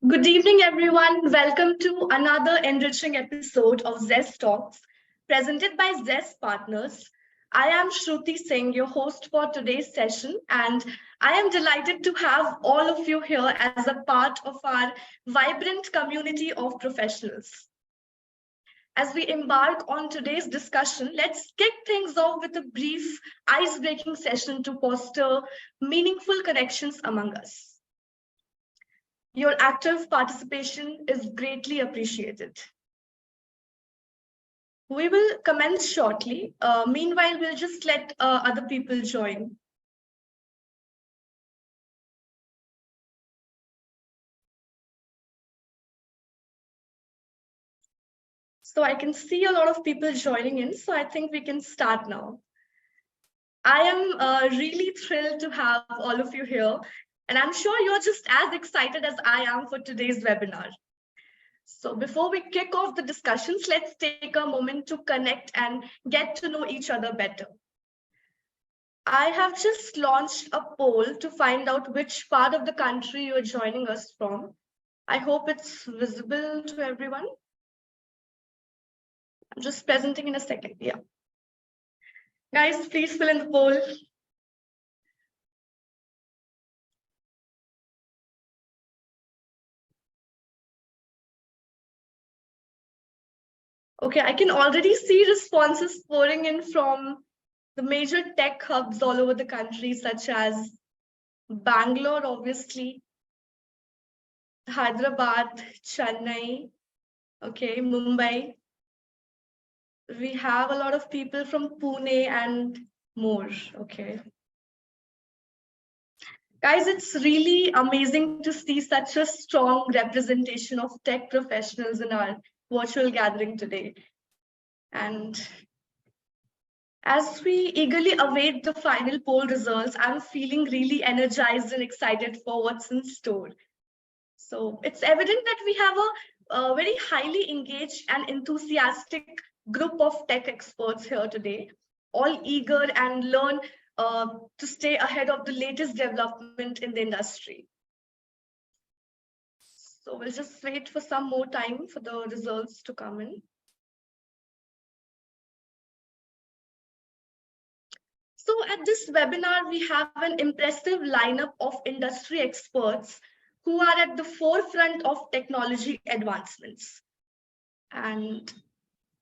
Good evening, everyone. Welcome to another enriching episode of Zest Talks, presented by Zest Partners. I am Shruti Singh, your host for today's session, and I am delighted to have all of you here as a part of our vibrant community of professionals. As we embark on today's discussion, let's kick things off with a brief ice-breaking session to foster meaningful connections among us. Your active participation is greatly appreciated. We will commence shortly. Meanwhile, we'll just let other people join. So I can see a lot of people joining in, so I think we can start now. I am really thrilled to have all of you here, and I'm sure you're just as excited as I am for today's webinar. So before we kick off the discussions, let's take a moment to connect and get to know each other better. I have just launched a poll to find out which part of the country you're joining us from. I hope it's visible to everyone. I'm just presenting in a second. Yeah. Guys, please fill in the poll. Okay, I can already see responses pouring in from the major tech hubs all over the country, such as Bangalore, obviously, Hyderabad, Chennai, okay, Mumbai. We have a lot of people from Pune and more, okay. Guys, it's really amazing to see such a strong representation of tech professionals in our virtual gathering today. And as we eagerly await the final poll results, I'm feeling really energized and excited for what's in store. So it's evident that we have a very highly engaged and enthusiastic group of tech experts here today, all eager and learn to stay ahead of the latest development in the industry. So we'll just wait for some more time for the results to come in. So at this webinar, we have an impressive lineup of industry experts who are at the forefront of technology advancements. And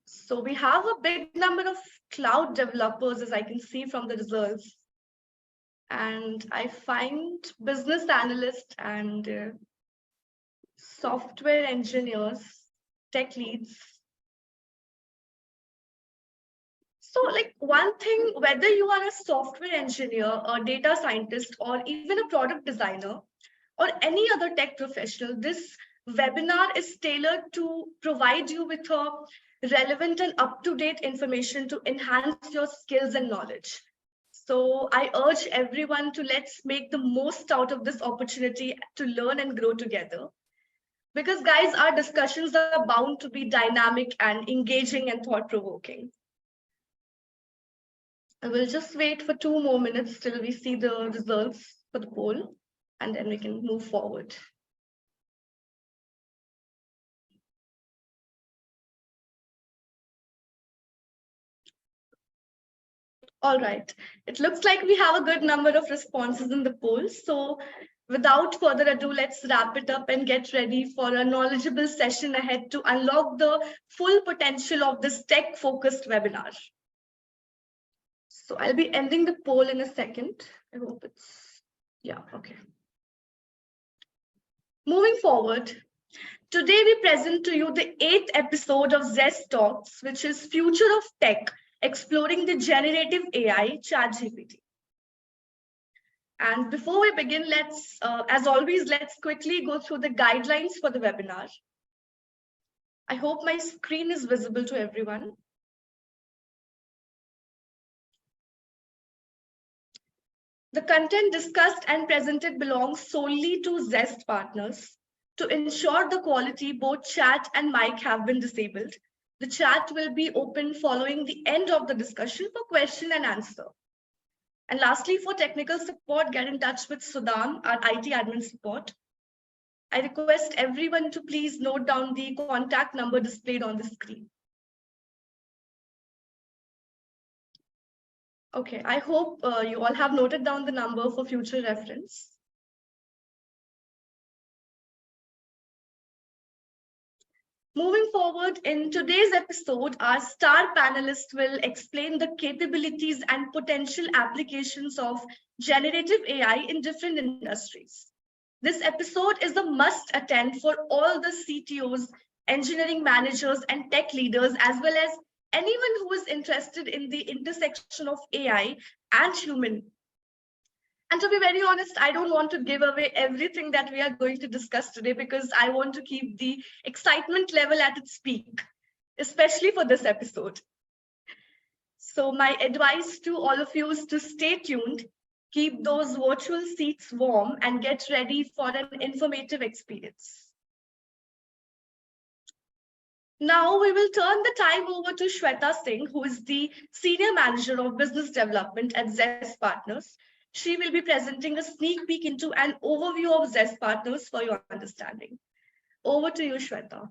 so we have a big number of cloud developers, as I can see from the results. And I find business analysts and software engineers, tech leads. So like one thing, whether you are a software engineer, a data scientist, or even a product designer, or any other tech professional, this webinar is tailored to provide you with a relevant and up-to-date information to enhance your skills and knowledge. So I urge everyone to let's make the most out of this opportunity to learn and grow together. Because guys, our discussions are bound to be dynamic and engaging and thought-provoking. I will just wait for 2 more minutes till we see the results for the poll, and then we can move forward. All right, it looks like we have a good number of responses in the poll. So without further ado, let's wrap it up and get ready for a knowledgeable session ahead to unlock the full potential of this tech-focused webinar. So I'll be ending the poll in a second. I hope it's, yeah, okay. Moving forward, today we present to you the 8th episode of Zest Talks, which is Future of Tech, exploring the generative AI ChatGPT. And before we begin, let's, as always, let's quickly go through the guidelines for the webinar. I hope my screen is visible to everyone. The content discussed and presented belongs solely to Zest partners. To ensure the quality, both chat and mic have been disabled. The chat will be open following the end of the discussion for question and answer. And lastly, for technical support, get in touch with Sudam, our IT admin support. I request everyone to please note down the contact number displayed on the screen. Okay, I hope you all have noted down the number for future reference. Moving forward, in today's episode, our star panelist will explain the capabilities and potential applications of generative AI in different industries. This episode is a must attend for all the CTOs, engineering managers, and tech leaders, as well as anyone who is interested in the intersection of AI and human. And to be very honest, I don't want to give away everything that we are going to discuss today because I want to keep the excitement level at its peak, especially for this episode. So my advice to all of you is to stay tuned, keep those virtual seats warm, and get ready for an informative experience. Now we will turn the time over to Shweta Singh, who is the Senior Manager of Business Development at Zest Partners. She will be presenting a sneak peek into an overview of Zest Partners for your understanding. Over to you, Shweta.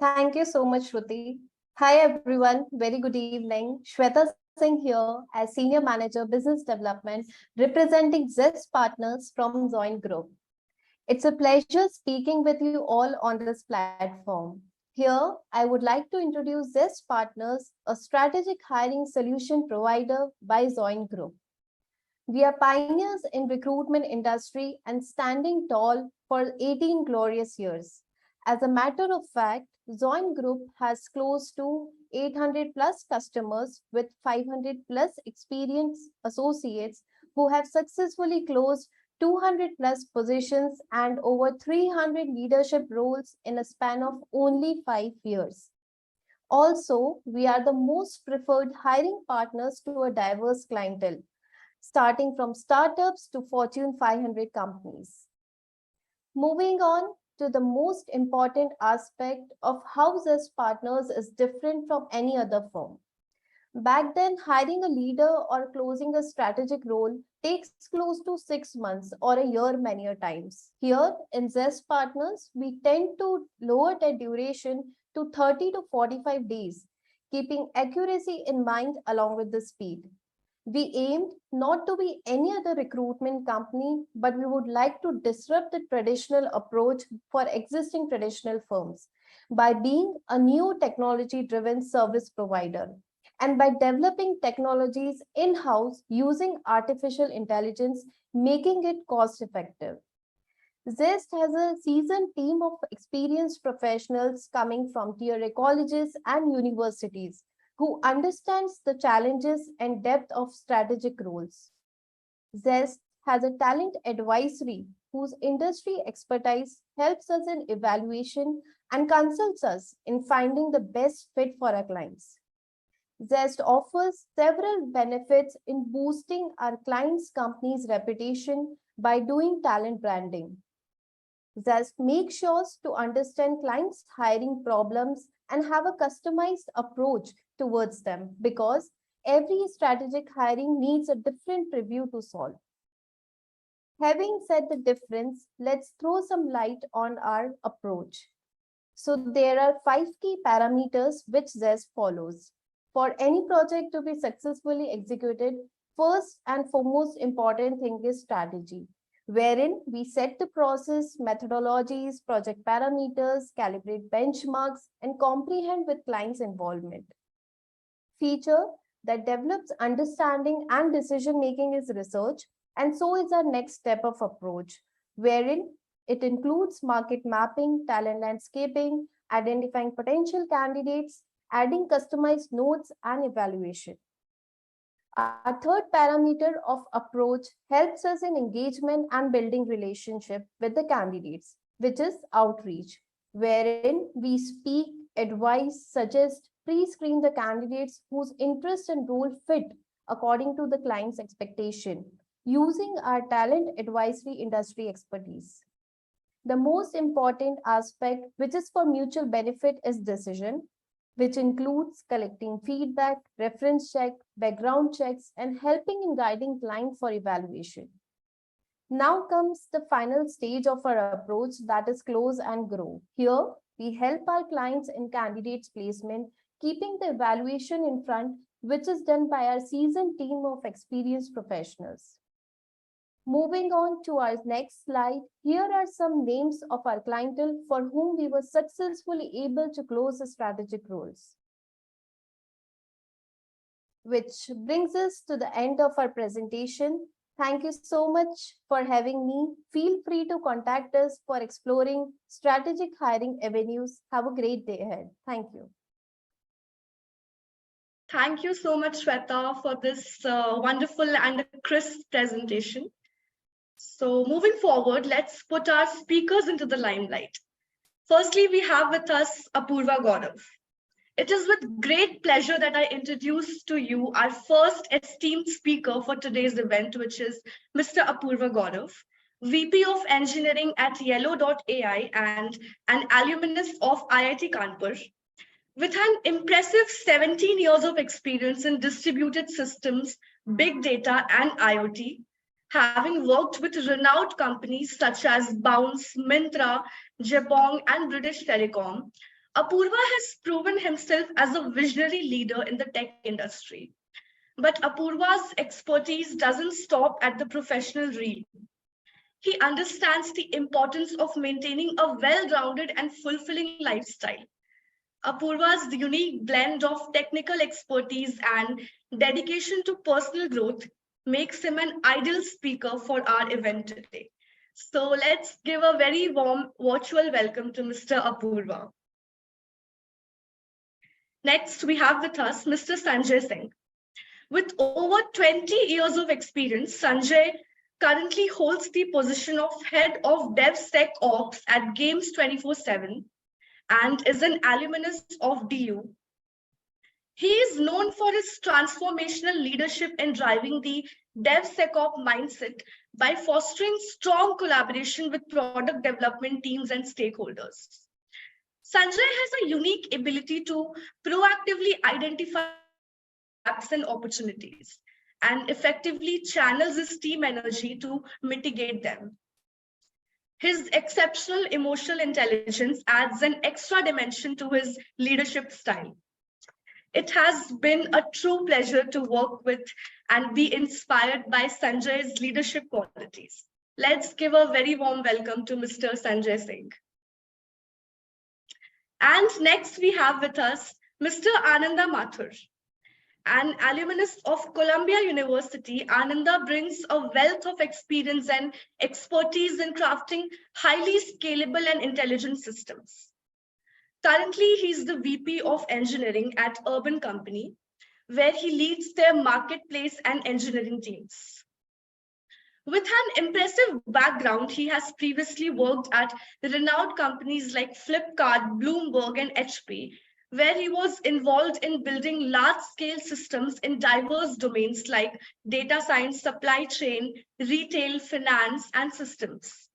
Thank you so much, Shruti. Hi, everyone. Very good evening. Shweta Singh here as Senior Manager Business Development, representing Zest Partners from Join Group. It's a pleasure speaking with you all on this platform. Here, I would like to introduce Zest Partners, a strategic hiring solution provider by Join Group. We are pioneers in recruitment industry and standing tall for 18 glorious years. As a matter of fact, Join Group has close to 800 plus customers with 500 plus experienced associates who have successfully closed 200 plus positions and over 300 leadership roles in a span of only 5 years. Also, we are the most preferred hiring partners to a diverse clientele, starting from startups to Fortune 500 companies. Moving on to the most important aspect of how Zest Partners is different from any other firm. Back then, hiring a leader or closing a strategic role takes close to 6 months or a year many a times. Here in Zest Partners, we tend to lower the duration to 30 to 45 days, keeping accuracy in mind along with the speed. We aimed not to be any other recruitment company, but we would like to disrupt the traditional approach for existing traditional firms by being a new technology-driven service provider and by developing technologies in-house using artificial intelligence, making it cost-effective. Zest has a seasoned team of experienced professionals coming from tier colleges and universities who understands the challenges and depth of strategic roles. Zest has a talent advisory whose industry expertise helps us in evaluation and consults us in finding the best fit for our clients. Zest offers several benefits in boosting our clients' company's reputation by doing talent branding. Zest makes sure to understand clients' hiring problems and have a customized approach towards them because every strategic hiring needs a different review to solve. Having said the difference, let's throw some light on our approach. So there are 5 key parameters which Zest follows. For any project to be successfully executed, first and foremost important thing is strategy, wherein we set the process, methodologies, project parameters, calibrate benchmarks, and comprehend with clients' involvement. Feature that develops understanding and decision-making is research, and so is our next step of approach, wherein it includes market mapping, talent landscaping, identifying potential candidates, adding customized notes and evaluation. Our third parameter of approach helps us in engagement and building relationship with the candidates, which is outreach, wherein we speak, advise, suggest, pre-screen the candidates whose interest and role fit according to the client's expectation, using our talent advisory industry expertise. The most important aspect, which is for mutual benefit, is decision, which includes collecting feedback, reference check, background checks, and helping in guiding client for evaluation. Now comes the final stage of our approach, that is close and grow. Here, we help our clients in candidates placement, keeping the evaluation in front, which is done by our seasoned team of experienced professionals. Moving on to our next slide, here are some names of our clientele for whom we were successfully able to close the strategic roles. Which brings us to the end of our presentation. Thank you so much for having me. Feel free to contact us for exploring strategic hiring avenues. Have a great day ahead. Thank you. Thank you so much, Shweta, for this wonderful and crisp presentation. So moving forward, let's put our speakers into the limelight. Firstly, we have with us Apurva Gaurav. It is with great pleasure that I introduce to you our first esteemed speaker for today's event, which is Mr. Apurva Gaurav, VP of Engineering at Yellow.ai and an alumnus of IIT Kanpur. With an impressive 17 years of experience in distributed systems, big data, and IoT, having worked with renowned companies such as Bounce, Myntra, Jabong, and British Telecom, Apurva has proven himself as a visionary leader in the tech industry. But Apurva's expertise doesn't stop at the professional realm. He understands the importance of maintaining a well-rounded and fulfilling lifestyle. Apurva's unique blend of technical expertise and dedication to personal growth makes him an ideal speaker for our event today. So let's give a very warm virtual welcome to Mr. Apurva. Next, we have with us Mr. Sanjay Singh. With over 20 years of experience, Sanjay currently holds the position of Head of DevSecOps at Games 24/7 and is an alumnus of DU. He is known for his transformational leadership in driving the DevSecOps mindset by fostering strong collaboration with product development teams and stakeholders. Sanjay has a unique ability to proactively identify gaps and opportunities and effectively channels his team energy to mitigate them. His exceptional emotional intelligence adds an extra dimension to his leadership style. It has been a true pleasure to work with and be inspired by Sanjay's leadership qualities. Let's give a very warm welcome to Mr. Sanjay Singh. And next we have with us Mr. Ananda Mathur. An alumnus of Columbia University, Ananda brings a wealth of experience and expertise in crafting highly scalable and intelligent systems. Currently, he's the VP of Engineering at Urban Company, where he leads their marketplace and engineering teams. With an impressive background, he has previously worked at renowned companies like Flipkart, Bloomberg, and HP, where he was involved in building large-scale systems in diverse domains like data science, supply chain, retail, finance, and systems.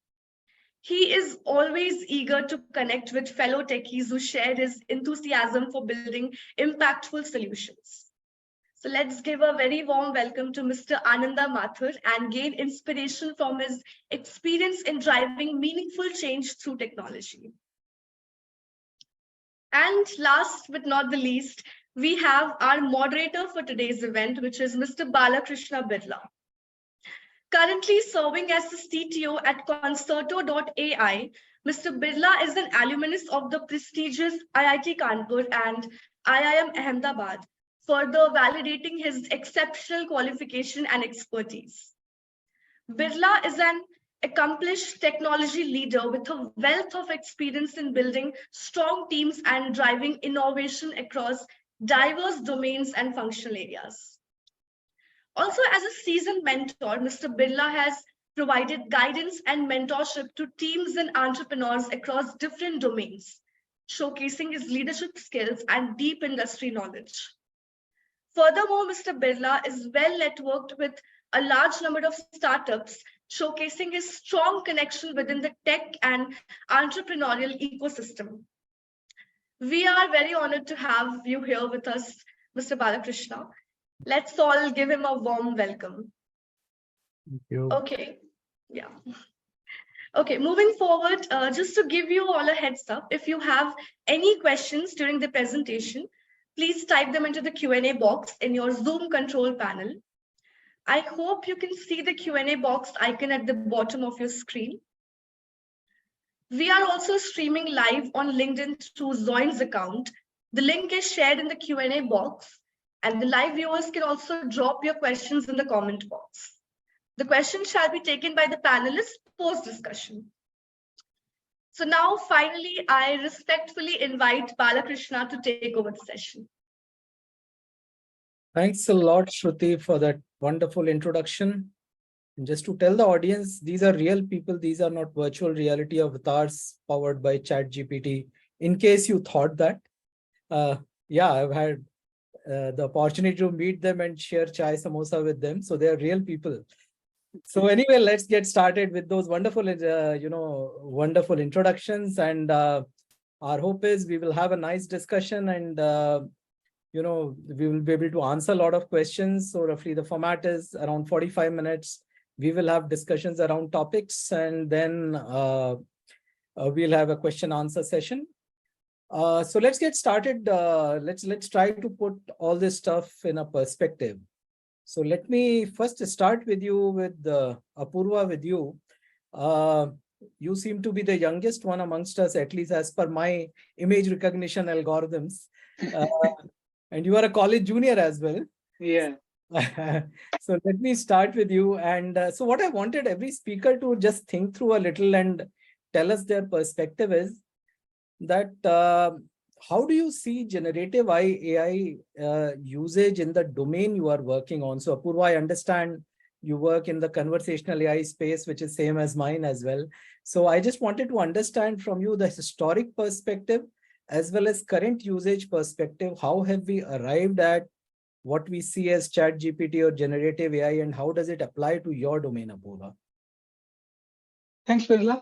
He is always eager to connect with fellow techies who share his enthusiasm for building impactful solutions. So let's give a very warm welcome to Mr. Ananda Mathur and gain inspiration from his experience in driving meaningful change through technology. And last but not the least, we have our moderator for today's event, which is Mr. Balakrishna Birla. Currently serving as the CTO at Concerto.ai, Mr. Birla is an alumnus of the prestigious IIT Kanpur and IIM Ahmedabad, further validating his exceptional qualification and expertise. Birla is an accomplished technology leader with a wealth of experience in building strong teams and driving innovation across diverse domains and functional areas. Also, as a seasoned mentor, Mr. Birla has provided guidance and mentorship to teams and entrepreneurs across different domains, showcasing his leadership skills and deep industry knowledge. Furthermore, Mr. Birla is well networked with a large number of startups, showcasing his strong connection within the tech and entrepreneurial ecosystem. We are very honored to have you here with us, Mr. Balakrishna. Let's all give him a warm welcome. Thank you. Okay, Yeah. Okay, moving forward, just to give you all a heads up, if you have any questions during the presentation, please type them into the Q&A box in your Zoom control panel. I hope you can see the Q&A box icon at the bottom of your screen. We are also streaming live on LinkedIn through Zoin's account. The link is shared in the Q&A box, and the live viewers can also drop your questions in the comment box. The questions shall be taken by the panelists post-discussion. So now, finally, I respectfully invite Balakrishna to take over the session. Thanks a lot, Shruti, for that wonderful introduction. And just to tell the audience, these are real people. These are not virtual reality avatars powered by ChatGPT. In case you thought that, yeah, I've had the opportunity to meet them and share chai samosa with them. So they are real people. So anyway, let's get started with those wonderful, wonderful introductions. And our hope is we will have a nice discussion and, we will be able to answer a lot of questions. So roughly the format is around 45 minutes. We will have discussions around topics and then we'll have a question answer session. So let's get started. Let's try to put all this stuff in a perspective. So let me first start with you, with Apurva, with you. You seem to be the youngest one amongst us, at least as per my image recognition algorithms. And you are a college junior as well. Yeah. So let me start with you. And so what I wanted every speaker to just think through a little and tell us their perspective is that how do you see generative AI usage in the domain you are working on? So Apurva, I understand you work in the conversational AI space, which is same as mine as well. So I just wanted to understand from you the historic perspective as well as current usage perspective. How have we arrived at what we see as ChatGPT or generative AI, and how does it apply to your domain, Apurva? Thanks, Birla,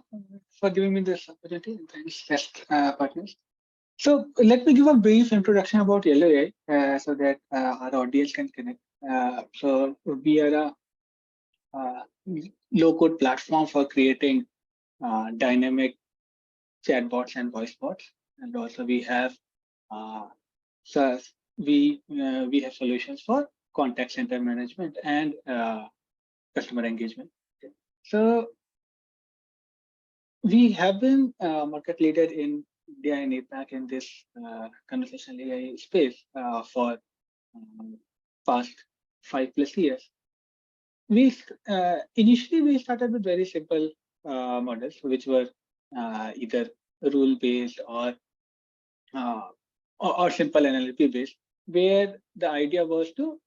for giving me this opportunity. And thanks, Zest partners. So let me give a brief introduction about Yellow AI so that our audience can connect. So we are a low-code platform for creating dynamic chatbots and voice bots, and also we have we have solutions for contact center management and customer engagement. So we have been market leader in India and APAC in this conversational AI space for past 5+ years. We initially started with very simple models, which were either rule-based or simple NLP based, where the idea was to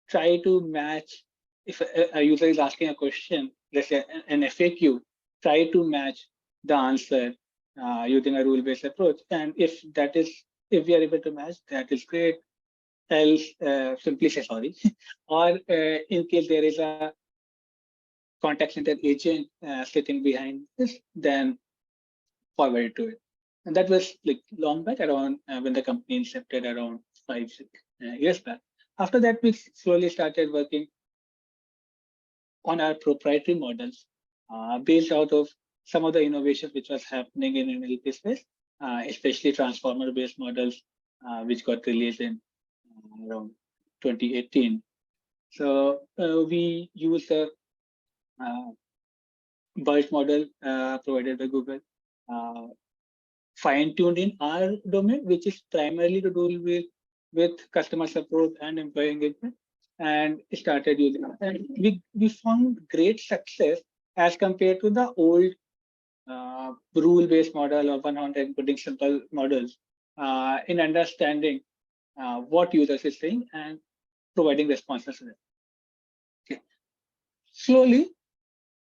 try to match, if a user is asking a question, let's say an FAQ, try to match the answer using a rule-based approach. And if we are able to match, that is great. Else, simply say sorry. Or in case there is a contact center agent sitting behind this, then forward it to it. And that was like long back, around when the company incepted around 5-6 years back. After that, we slowly started working on our proprietary models based out of some of the innovations which was happening in NLP space, especially transformer-based models, which got released in around 2018. So we use the BERT model provided by Google, fine-tuned in our domain, which is primarily to do with customer support and employee engagement, and started using it. And we found great success as compared to the old rule-based model or one-on encoding simple models in understanding what users is saying and providing responses to them. Okay. Slowly,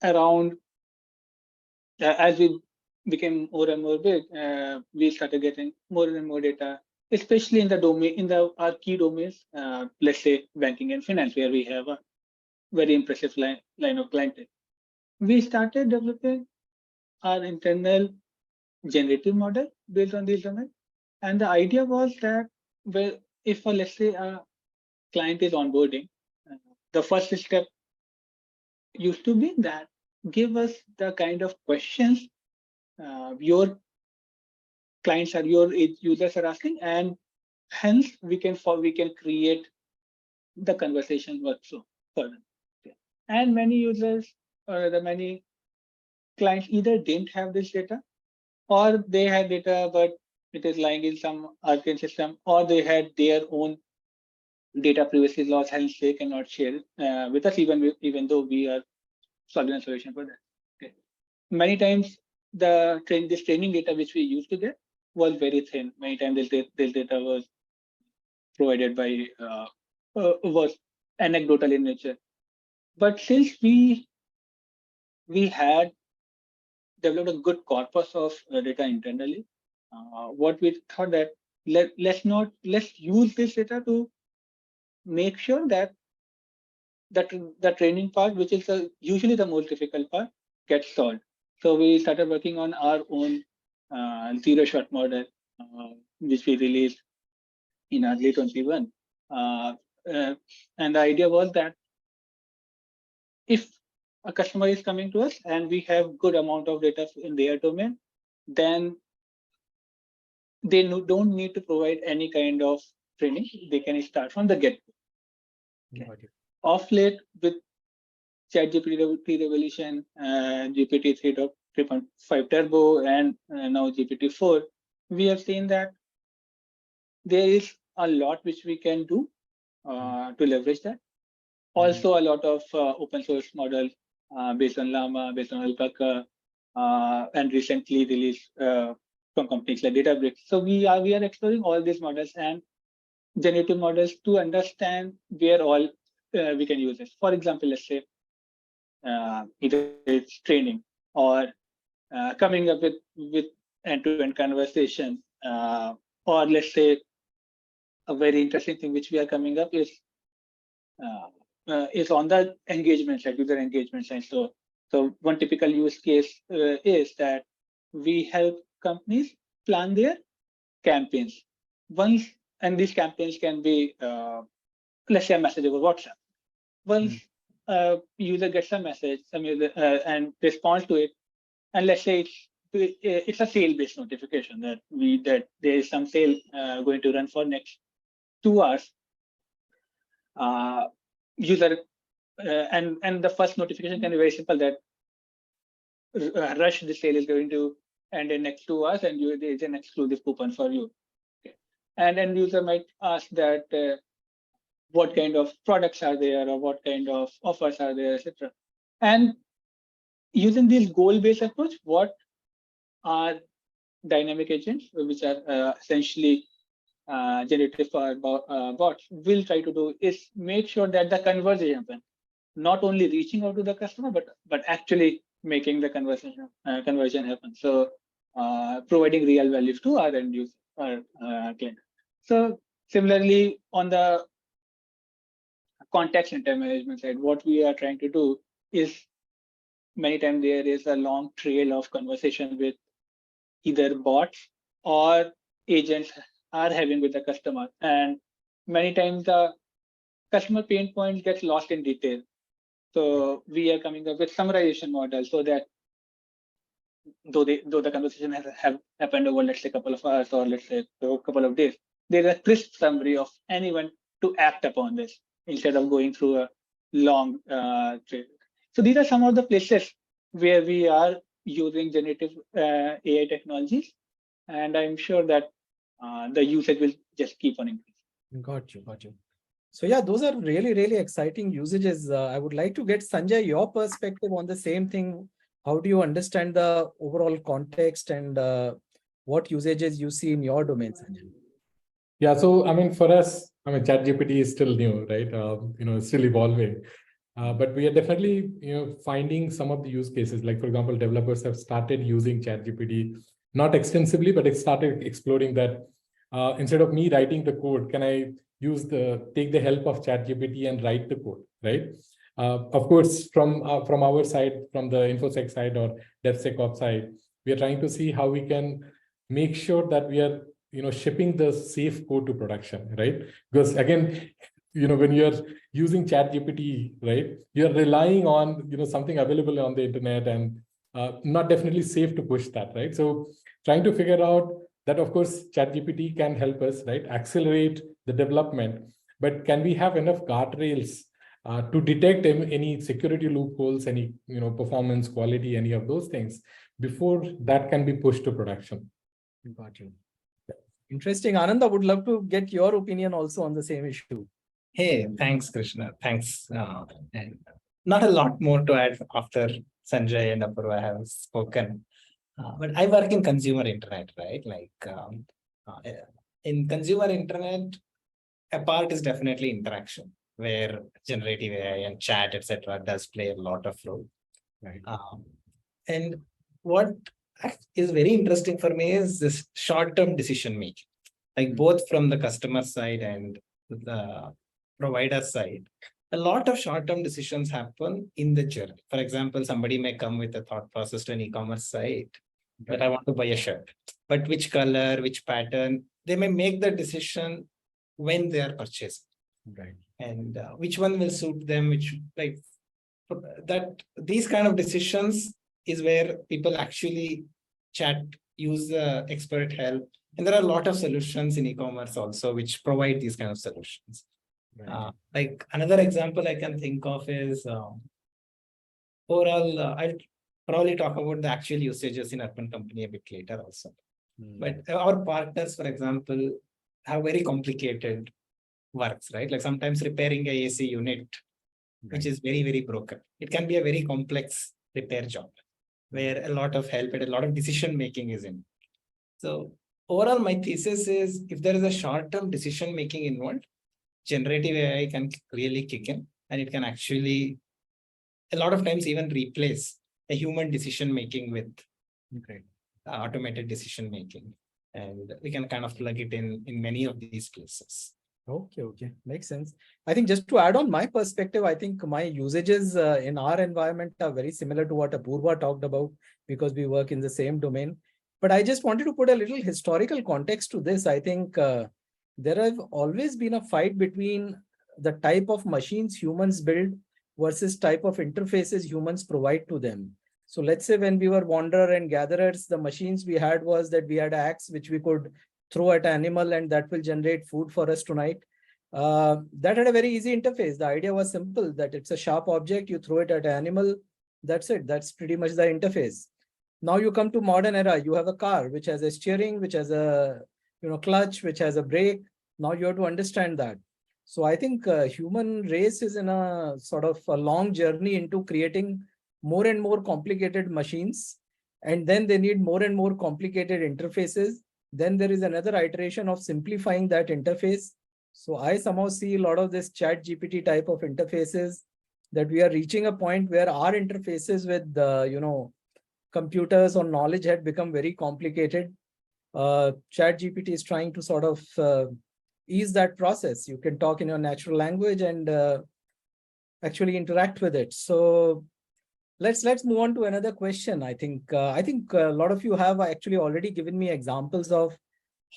around as we became more and more big, we started getting more and more data, especially in the domain, our key domains, let's say banking and finance, where we have a very impressive line of clientele. We started developing our internal generative model based on these domains. And the idea was that, well, if let's say a client is onboarding, the first step used to be that give us the kind of questions your clients or your users are asking, and hence we can create the conversation workflow for them. Okay. And many users or the many clients either didn't have this data, or they had data but it is lying in some arcane system, or they had their own data privacy laws, hence they cannot share with us, even though we are solving a solution for that. Okay. Many times this training data which we used to get was very thin. Many times this data was provided by was anecdotal in nature. But since we had developed a good corpus of data internally, what we thought that let's use this data to make sure that the training part, which is usually the most difficult part, gets solved. So we started working on our own zero shot model, which we released in early 21. And the idea was that if a customer is coming to us and we have good amount of data in their domain, then they don't need to provide any kind of training. They can start from the get-go. Okay. Of late, with ChatGPT revolution, GPT 3.5 Turbo, and now GPT-4, we have seen that there is a lot which we can do to leverage that. Also, a lot of open source models based on Llama, based on Alpaca, and recently released from companies like Databricks. So we are exploring all these models and generative models to understand where all we can use it. For example, let's say either it's training or coming up with end-to-end conversation, or let's say a very interesting thing which we are coming up is on the engagement side, user engagement side. So one typical use case is that we help companies plan their campaigns. And these campaigns can be, let's say, a message over WhatsApp. Once user gets a message and responds to it, and let's say it's a sale-based notification that there is some sale going to run for next 2 hours. User and the first notification can be very simple, that rush, the sale is going to end in next 2 hours, and there is an exclusive coupon for you. Okay. And then user might ask that what kind of products are there, or what kind of offers are there, etc. And using this goal-based approach, what are dynamic agents, which are essentially generative bots, will try to do is make sure that the conversation happens, not only reaching out to the customer, but actually making the conversion happen. So providing real value to our end user, our client. So similarly, on the contact center management side, what we are trying to do is many times there is a long trail of conversation with either bots or agents are having with the customer, and many times the customer pain point gets lost in detail. So we are coming up with summarization model, so that though the conversation have happened over, let's say, a couple of hours, or let's say a couple of days, there's a crisp summary of anyone to act upon this instead of going through a long trail. So these are some of the places where we are using generative AI technologies, and I'm sure that the usage will just keep on increasing. Got you. So yeah, those are really, really exciting usages. I would like to get Sanjay, your perspective on the same thing. How do you understand the overall context, and what usages you see in your domain, Sanjay? Yeah, so I mean, for us, I mean, ChatGPT is still new, right? It's still evolving. But we are definitely, finding some of the use cases. Like, for example, developers have started using ChatGPT, not extensively, but it started exploring that instead of me writing the code, can I take the help of ChatGPT and write the code, right? Of course, from our side, from the InfoSec side or DevSecOps side, we are trying to see how we can make sure that we are shipping the safe code to production, right? Because again, when you're using ChatGPT, right, you're relying on, something available on the internet, and not definitely safe to push that, right? So trying to figure out that, of course, ChatGPT can help us, right, accelerate the development, but can we have enough guardrails to detect any security loopholes, any, performance, quality, any of those things before that can be pushed to production? Got you. Interesting. Anand, I would love to get your opinion also on the same issue. Hey, thanks, Krishna. Thanks. And not a lot more to add after Sanjay and Apurva have spoken. But I work in consumer internet, right? In consumer internet, a part is definitely interaction, where generative AI and chat, etc., does play a lot of role. Right. And what is very interesting for me is this short-term decision making, like both from the customer side and the provider side. A lot of short-term decisions happen in the journey. For example, somebody may come with a thought process to an e-commerce site that I want to buy a shirt, but which color, which pattern, they may make the decision when they are purchasing. Right. And which one will suit them, that these kind of decisions is where people actually use the expert help. And there are a lot of solutions in e-commerce also, which provide these kind of solutions. Right. Like another example I can think of is overall, I'll probably talk about the actual usages in Urban Company a bit later also. But our partners, for example, have very complicated works, right? Like sometimes repairing a AC unit, which is very, very broken. It can be a very complex repair job where a lot of help and a lot of decision making is in. So overall, my thesis is if there is a short-term decision making involved, generative AI can really kick in, and it can actually a lot of times even replace a human decision making with automated decision making. And we can kind of plug it in many of these places. Okay. Makes sense. I think just to add on my perspective, I think my usages in our environment are very similar to what Apurva talked about because we work in the same domain. But I just wanted to put a little historical context to this. I think there have always been a fight between the type of machines humans build versus type of interfaces humans provide to them. So let's say when we were wanderer and gatherers, the machines we had was that we had an axe which we could throw at an animal and that will generate food for us tonight. That had a very easy interface. The idea was simple, that it's a sharp object, you throw it at an animal, that's it. That's pretty much the interface. Now you come to modern era, you have a car which has a steering, which has a clutch, which has a brake. Now you have to understand that. So I think human race is in a sort of a long journey into creating more and more complicated machines. And then they need more and more complicated interfaces. Then there is another iteration of simplifying that interface. So I somehow see a lot of this chat GPT type of interfaces that we are reaching a point where our interfaces with computers or knowledge had become very complicated. Chat GPT is trying to sort of ease that process. You can talk in your natural language and actually interact with it. So let's move on to another question. I think a lot of you have actually already given me examples of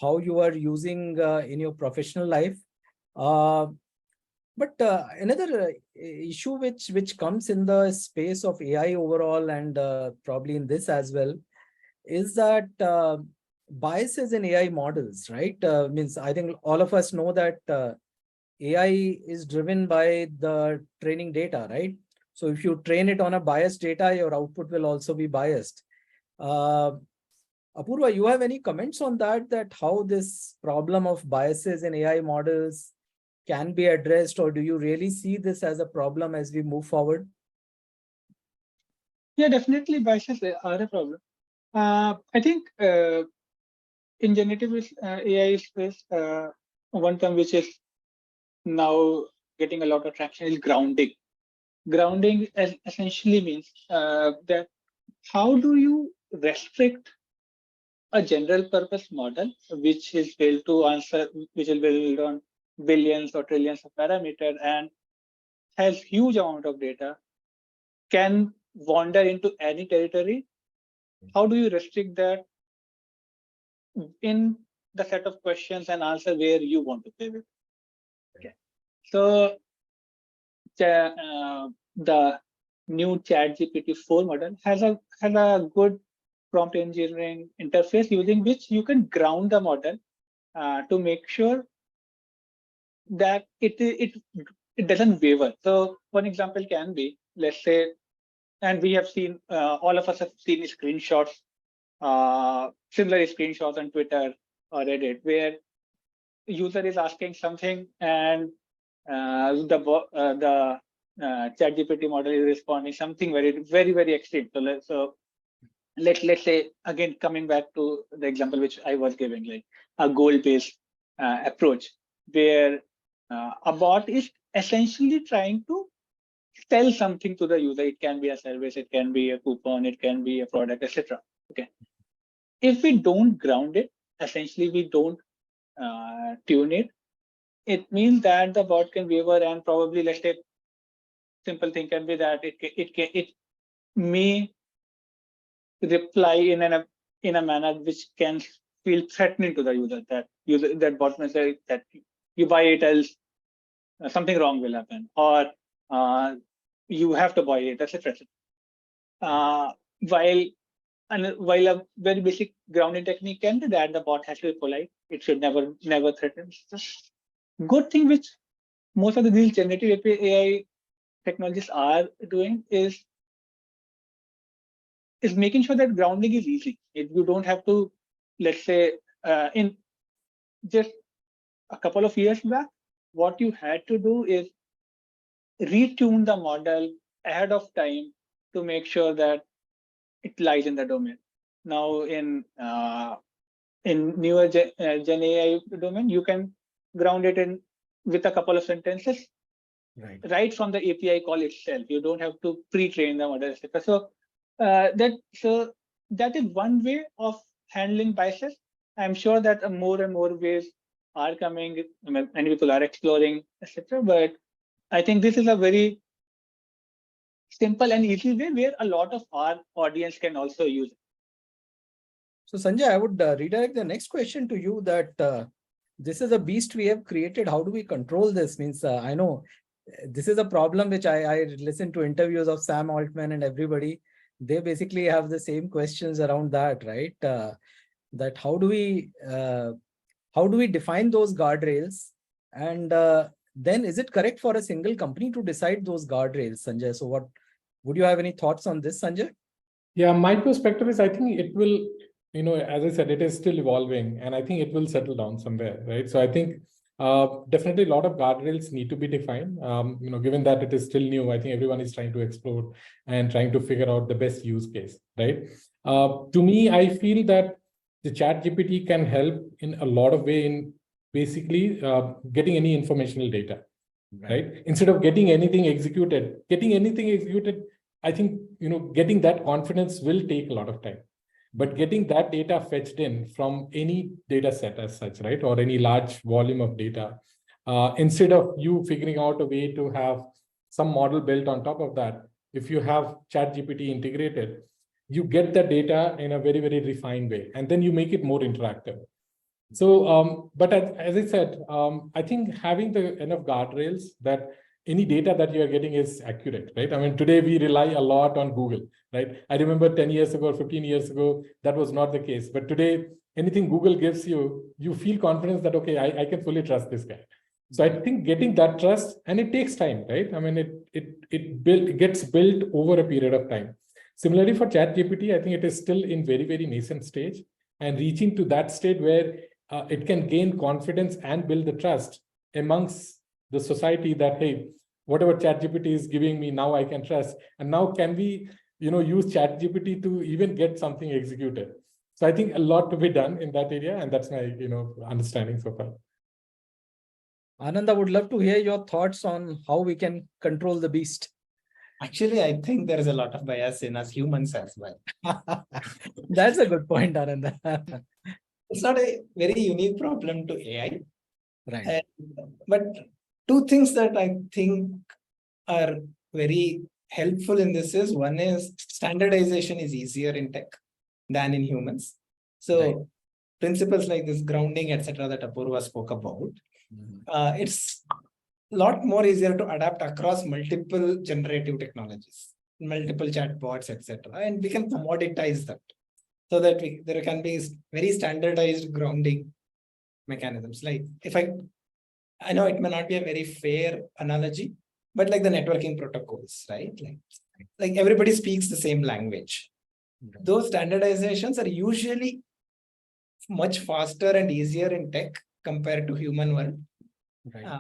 how you are using in your professional life. But another issue which comes in the space of AI overall and probably in this as well is that biases in AI models, right? Means I think all of us know that AI is driven by the training data, right? So if you train it on a biased data, your output will also be biased. Apurva, you have any comments on that how this problem of biases in AI models can be addressed, or do you really see this as a problem as we move forward? Yeah, definitely biases are a problem. I think in generative AI space, one term which is now getting a lot of traction is grounding. Grounding essentially means that how do you restrict a general purpose model which is built to answer, which is built on billions or trillions of parameters and has huge amount of data, can wander into any territory. How do you restrict that in the set of questions and answer where you want to pivot? Okay. So the new ChatGPT 4 model has a good prompt engineering interface using which you can ground the model to make sure that it doesn't waver. So one example can be, let's say, and we have seen, all of us have seen screenshots, similar screenshots on Twitter or Reddit, where user is asking something and the ChatGPT model is responding something very extreme. So let's say, again, coming back to the example which I was giving, like a goal-based approach, where a bot is essentially trying to sell something to the user. It can be a service, it can be a coupon, it can be a product, etc. Okay. If we don't ground it, essentially we don't tune it, it means that the bot can waver, and probably, let's say, simple thing can be that it may reply in a manner which can feel threatening to the user. That bot may say that you buy it, else something wrong will happen, or you have to buy it, etc. While a very basic grounding technique can be that the bot has to be polite, it should never threaten. Good thing which most of these generative AI technologies are doing is making sure that grounding is easy. You don't have to, let's say, in just a couple of years back, what you had to do is retune the model ahead of time to make sure that it lies in the domain. Now in newer Gen AI domain, you can ground it in with a couple of sentences right from the API call itself. You don't have to pre-train the model, etc. So that is one way of handling biases. I'm sure that more and more ways are coming. Many people are exploring, etc. But I think this is a very simple and easy way where a lot of our audience can also use it. So Sanjay, I would redirect the next question to you, that this is a beast we have created. How do we control this? Means I know this is a problem which I listen to interviews of Sam Altman and everybody. They basically have the same questions around that, right? That how do we define those guardrails? And then is it correct for a single company to decide those guardrails, Sanjay? So what would you have any thoughts on this, Sanjay? Yeah, my perspective is I think it will, as I said, it is still evolving, and I think it will settle down somewhere, right? So I think definitely a lot of guardrails need to be defined. Given that it is still new, I think everyone is trying to explore and trying to figure out the best use case, right? To me, I feel that the ChatGPT can help in a lot of way in basically getting any informational data, right? Instead of getting anything executed, I think, getting that confidence will take a lot of time. But getting that data fetched in from any data set as such, right, or any large volume of data, instead of you figuring out a way to have some model built on top of that, if you have ChatGPT integrated, you get the data in a very, very refined way, and then you make it more interactive. So, but as I said, I think having enough guardrails that any data that you are getting is accurate, right? I mean, today we rely a lot on Google, right? I remember 10 years ago, 15 years ago, that was not the case. But today, anything Google gives you, you feel confidence that, okay, I can fully trust this guy. So I think getting that trust, and it takes time, right? I mean, it gets built over a period of time. Similarly for ChatGPT, I think it is still in very, very nascent stage, and reaching to that state where it can gain confidence and build the trust amongst the society that, hey, whatever ChatGPT is giving me now, I can trust. And now can we, use ChatGPT to even get something executed? So I think a lot to be done in that area, and that's my, understanding so far. Anand, I would love to hear your thoughts on how we can control the beast. Actually, I think there is a lot of bias in us humans as well. That's a good point, Anand. It's not a very unique problem to AI. Right. But two things that I think are very helpful in this is, one is standardization is easier in tech than in humans. So principles like this grounding, etc., that Apurva spoke about, it's lot more easier to adapt across multiple generative technologies, multiple chatbots, etc. And we can commoditize that so that there can be very standardized grounding mechanisms. Like if I know it may not be a very fair analogy, but like the networking protocols, right? Like everybody speaks the same language. Those standardizations are usually much faster and easier in tech compared to human world. Right.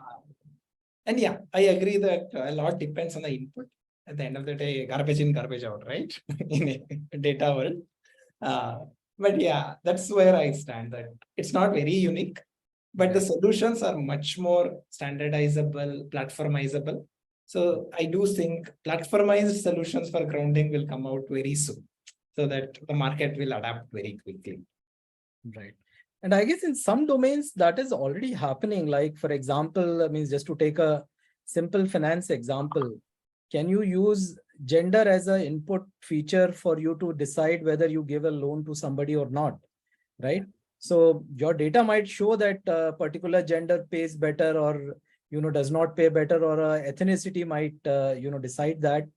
And yeah, I agree that a lot depends on the input. At the end of the day, garbage in, garbage out, right? In a data world. But yeah, that's where I stand. That it's not very unique, but the solutions are much more standardizable, platformizable. So I do think platformized solutions for grounding will come out very soon, so that the market will adapt very quickly. Right. And I guess in some domains that is already happening. Like, for example, I mean, just to take a simple finance example, can you use gender as an input feature for you to decide whether you give a loan to somebody or not? Right. So your data might show that a particular gender pays better or, does not pay better, or ethnicity might, decide that.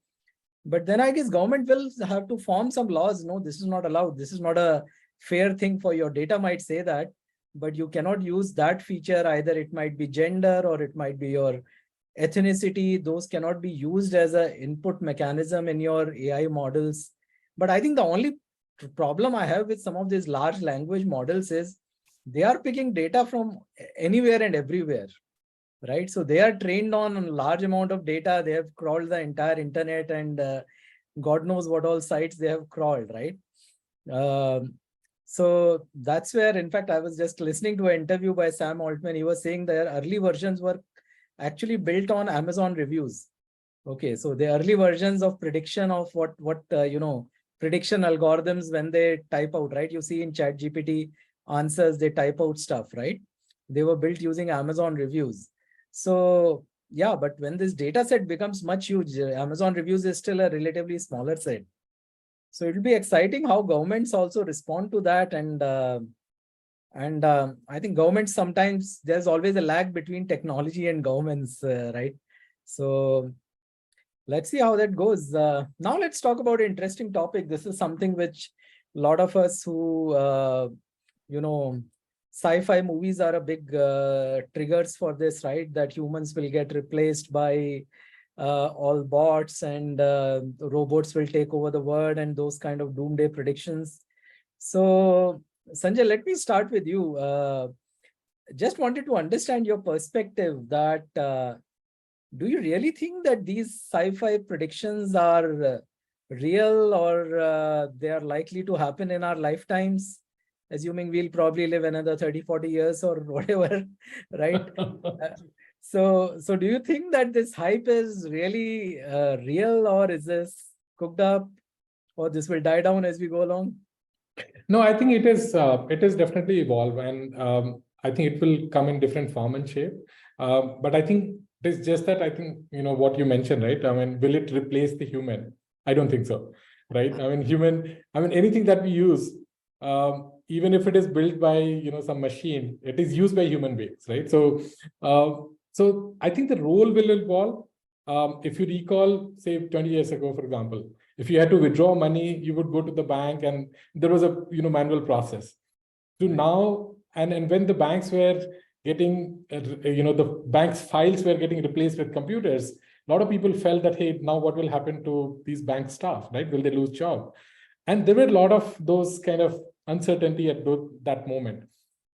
But then I guess government will have to form some laws. No, this is not allowed. This is not a fair thing. For your data might say that, but you cannot use that feature. Either it might be gender or it might be your ethnicity. Those cannot be used as an input mechanism in your AI models. But I think the only problem I have with some of these large language models is they are picking data from anywhere and everywhere. Right. So they are trained on a large amount of data. They have crawled the entire internet, and God knows what all sites they have crawled. Right. So that's where, in fact, I was just listening to an interview by Sam Altman. He was saying their early versions were actually built on Amazon reviews. Okay. So the early versions of prediction of what prediction algorithms, when they type out, right? You see in ChatGPT answers, they type out stuff, right? They were built using Amazon reviews. So yeah, but when this data set becomes much huge, Amazon reviews is still a relatively smaller set. So it will be exciting how governments also respond to that. And I think governments, sometimes there's always a lag between technology and governments, right? So let's see how that goes. Now let's talk about an interesting topic. This is something which a lot of us who, sci-fi movies are a big triggers for this, right? That humans will get replaced by all bots, and robots will take over the world, and those kind of doomsday predictions. So Sanjay, let me start with you. Just wanted to understand your perspective that do you really think that these sci-fi predictions are real, or they are likely to happen in our lifetimes? Assuming we'll probably live another 30, 40 years or whatever, right? So do you think that this hype is really real, or is this cooked up, or this will die down as we go along? No, I think it is definitely evolve, and I think it will come in different form and shape. But I think it's just that I think, what you mentioned, right? I mean, will it replace the human? I don't think so, right? I mean, anything that we use, even if it is built by, some machine, it is used by human beings, right? So I think the role will evolve. If you recall, say 20 years ago, for example, if you had to withdraw money, you would go to the bank, and there was a manual process. To now, and when the banks were getting, the bank's files were getting replaced with computers, a lot of people felt that, hey, now what will happen to these bank staff, right? Will they lose job? And there were a lot of those kind of uncertainty at that moment.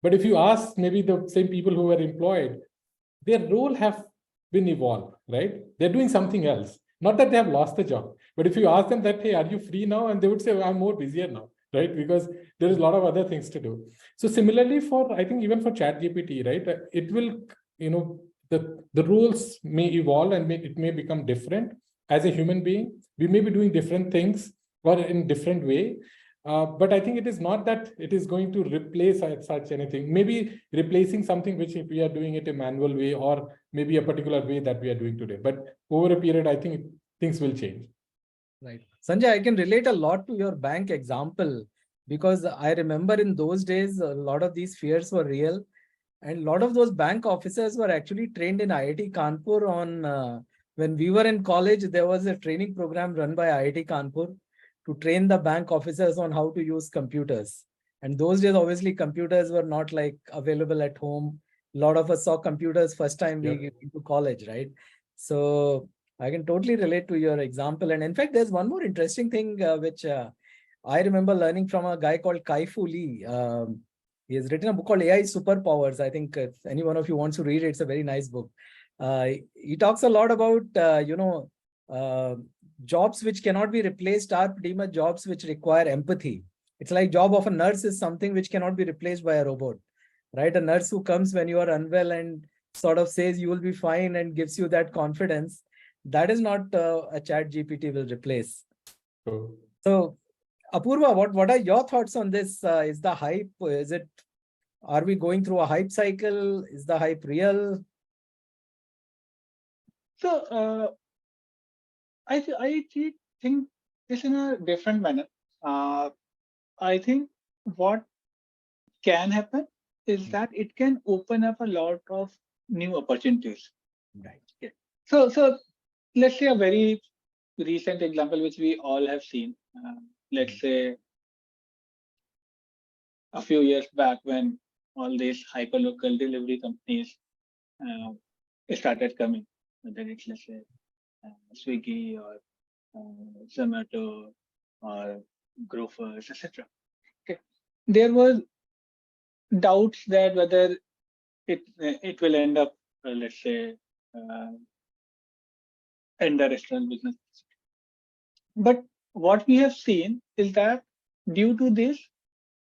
But if you ask maybe the same people who were employed, their role have been evolved, right? They're doing something else. Not that they have lost the job, but if you ask them that, hey, are you free now? And they would say, I'm more busier now, right? Because there is a lot of other things to do. So similarly I think even for ChatGPT, right? It will, the roles may evolve, and it may become different. As a human being, we may be doing different things or in different way. But I think it is not that it is going to replace such anything. Maybe replacing something which if we are doing it a manual way, or maybe a particular way that we are doing today. But over a period, I think things will change. Right. Sanjay, I can relate a lot to your bank example, because I remember in those days, a lot of these fears were real. And a lot of those bank officers were actually trained in IIT Kanpur on, when we were in college, there was a training program run by IIT Kanpur to train the bank officers on how to use computers. And those days, obviously, computers were not like available at home. A lot of us saw computers first time we get into college, right? So I can totally relate to your example. And in fact, there's one more interesting thing which I remember learning from a guy called Kai-Fu Lee. He has written a book called AI Superpowers. I think if any one of you wants to read it, it's a very nice book. He talks a lot about, jobs which cannot be replaced are pretty much jobs which require empathy. It's like job of a nurse is something which cannot be replaced by a robot, right? A nurse who comes when you are unwell and sort of says you will be fine and gives you that confidence. That is not a chat GPT will replace. So Apurva, what are your thoughts on this? Is the hype, are we going through a hype cycle? Is the hype real? So I think this in a different manner. I think what can happen is that it can open up a lot of new opportunities. Right. Yeah. So let's say a very recent example which we all have seen. Let's say a few years back when all these hyperlocal delivery companies started coming, whether it's, let's say, Swiggy or Zomato or Grofers, etc. Okay, there was doubts that whether it will end up, let's say, in the restaurant business. But what we have seen is that due to this,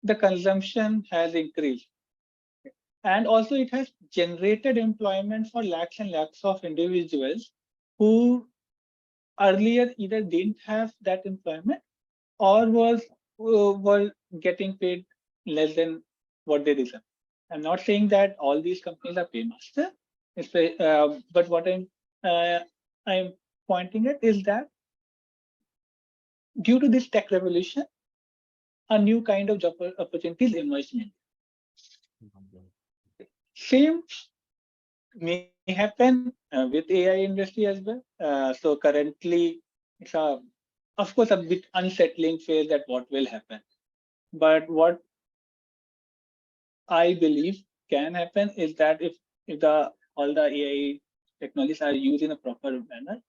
the consumption has increased. And also it has generated employment for lakhs and lakhs of individuals who earlier either didn't have that employment or were getting paid less than what they deserve. I'm not saying that all these companies are paymaster, but what I'm pointing at is that due to this tech revolution, a new kind of job opportunities emerged. Same may happen with AI industry as well. So currently, it's of course a bit unsettling phase that what will happen. But what I believe can happen is that if all the AI technologies are used in a proper manner,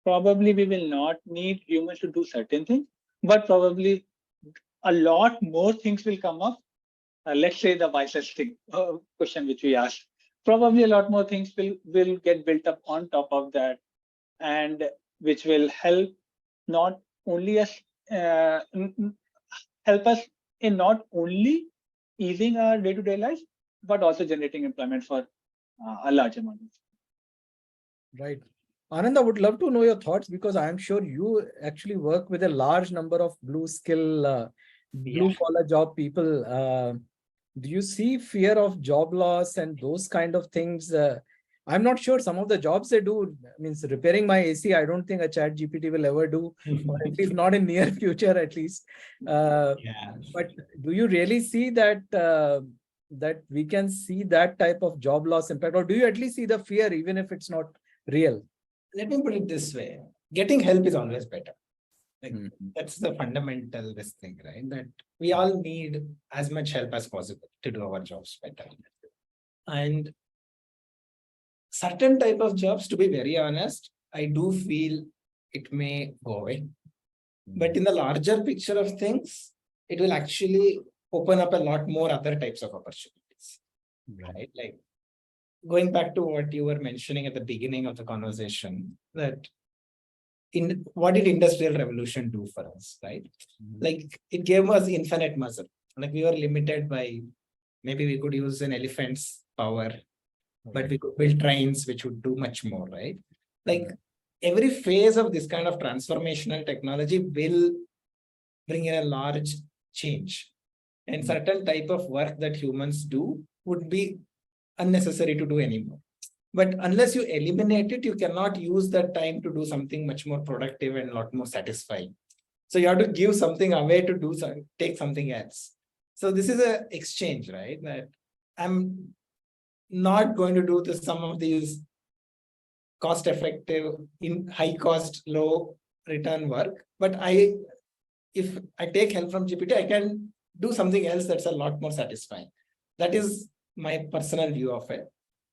probably we will not need humans to do certain things, but probably a lot more things will come up. Let's say the wisest thing question which we asked. Probably a lot more things will get built up on top of that, and which will help not only us help us in not only easing our day-to-day life, but also generating employment for a large amount. Right. Anand, I would love to know your thoughts because I am sure you actually work with a large number of blue collar job people. Do you see fear of job loss and those kind of things? I'm not sure some of the jobs they do, means repairing my AC, I don't think a chat GPT will ever do, or at least not in near future at least. But do you really see that that we can see that type of job loss impact, or do you at least see the fear even if it's not real? Let me put it this way. Getting help is always better. That's the fundamental this thing, right? That we all need as much help as possible to do our jobs better. And certain type of jobs, to be very honest, I do feel it may go away. But in the larger picture of things, it will actually open up a lot more other types of opportunities, right? Like going back to what you were mentioning at the beginning of the conversation, that what did industrial revolution do for us, right? Like it gave us infinite muscle. Like we were limited by, maybe we could use an elephant's power, but we could build trains which would do much more, right? Like every phase of this kind of transformational technology will bring in a large change, and certain type of work that humans do would be unnecessary to do anymore. But unless you eliminate it, you cannot use that time to do something much more productive and a lot more satisfying. So you have to give something away to take something else. So this is an exchange, right? That I'm not going to do some of these cost effective, in high cost, low return work. But if I take help from GPT, I can do something else that's a lot more satisfying. That is my personal view of it.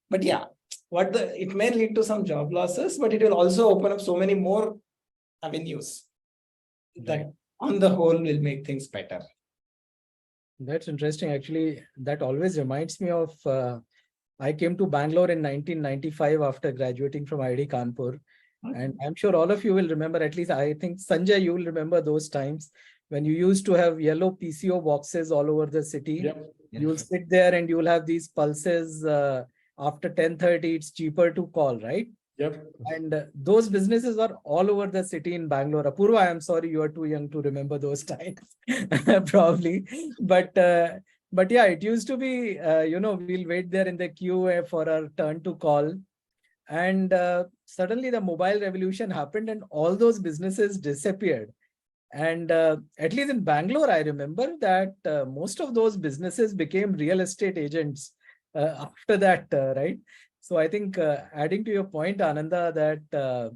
But yeah, it may lead to some job losses, but it will also open up so many more avenues that on the whole will make things better. That's interesting. Actually, that always reminds me of, I came to Bangalore in 1995 after graduating from IIT Kanpur. And I'm sure all of you will remember, at least I think, Sanjay, you will remember those times when you used to have yellow PCO boxes all over the city. Yep. You'll sit there and you'll have these pulses. After 10:30, it's cheaper to call, right? Yep. And those businesses are all over the city in Bangalore. Apurva, I'm sorry, you are too young to remember those times, probably. But yeah, it used to be, we'll wait there in the queue for our turn to call. And suddenly the mobile revolution happened and all those businesses disappeared. And at least in Bangalore, I remember that most of those businesses became real estate agents after that, right? So I think adding to your point, Ananda, that,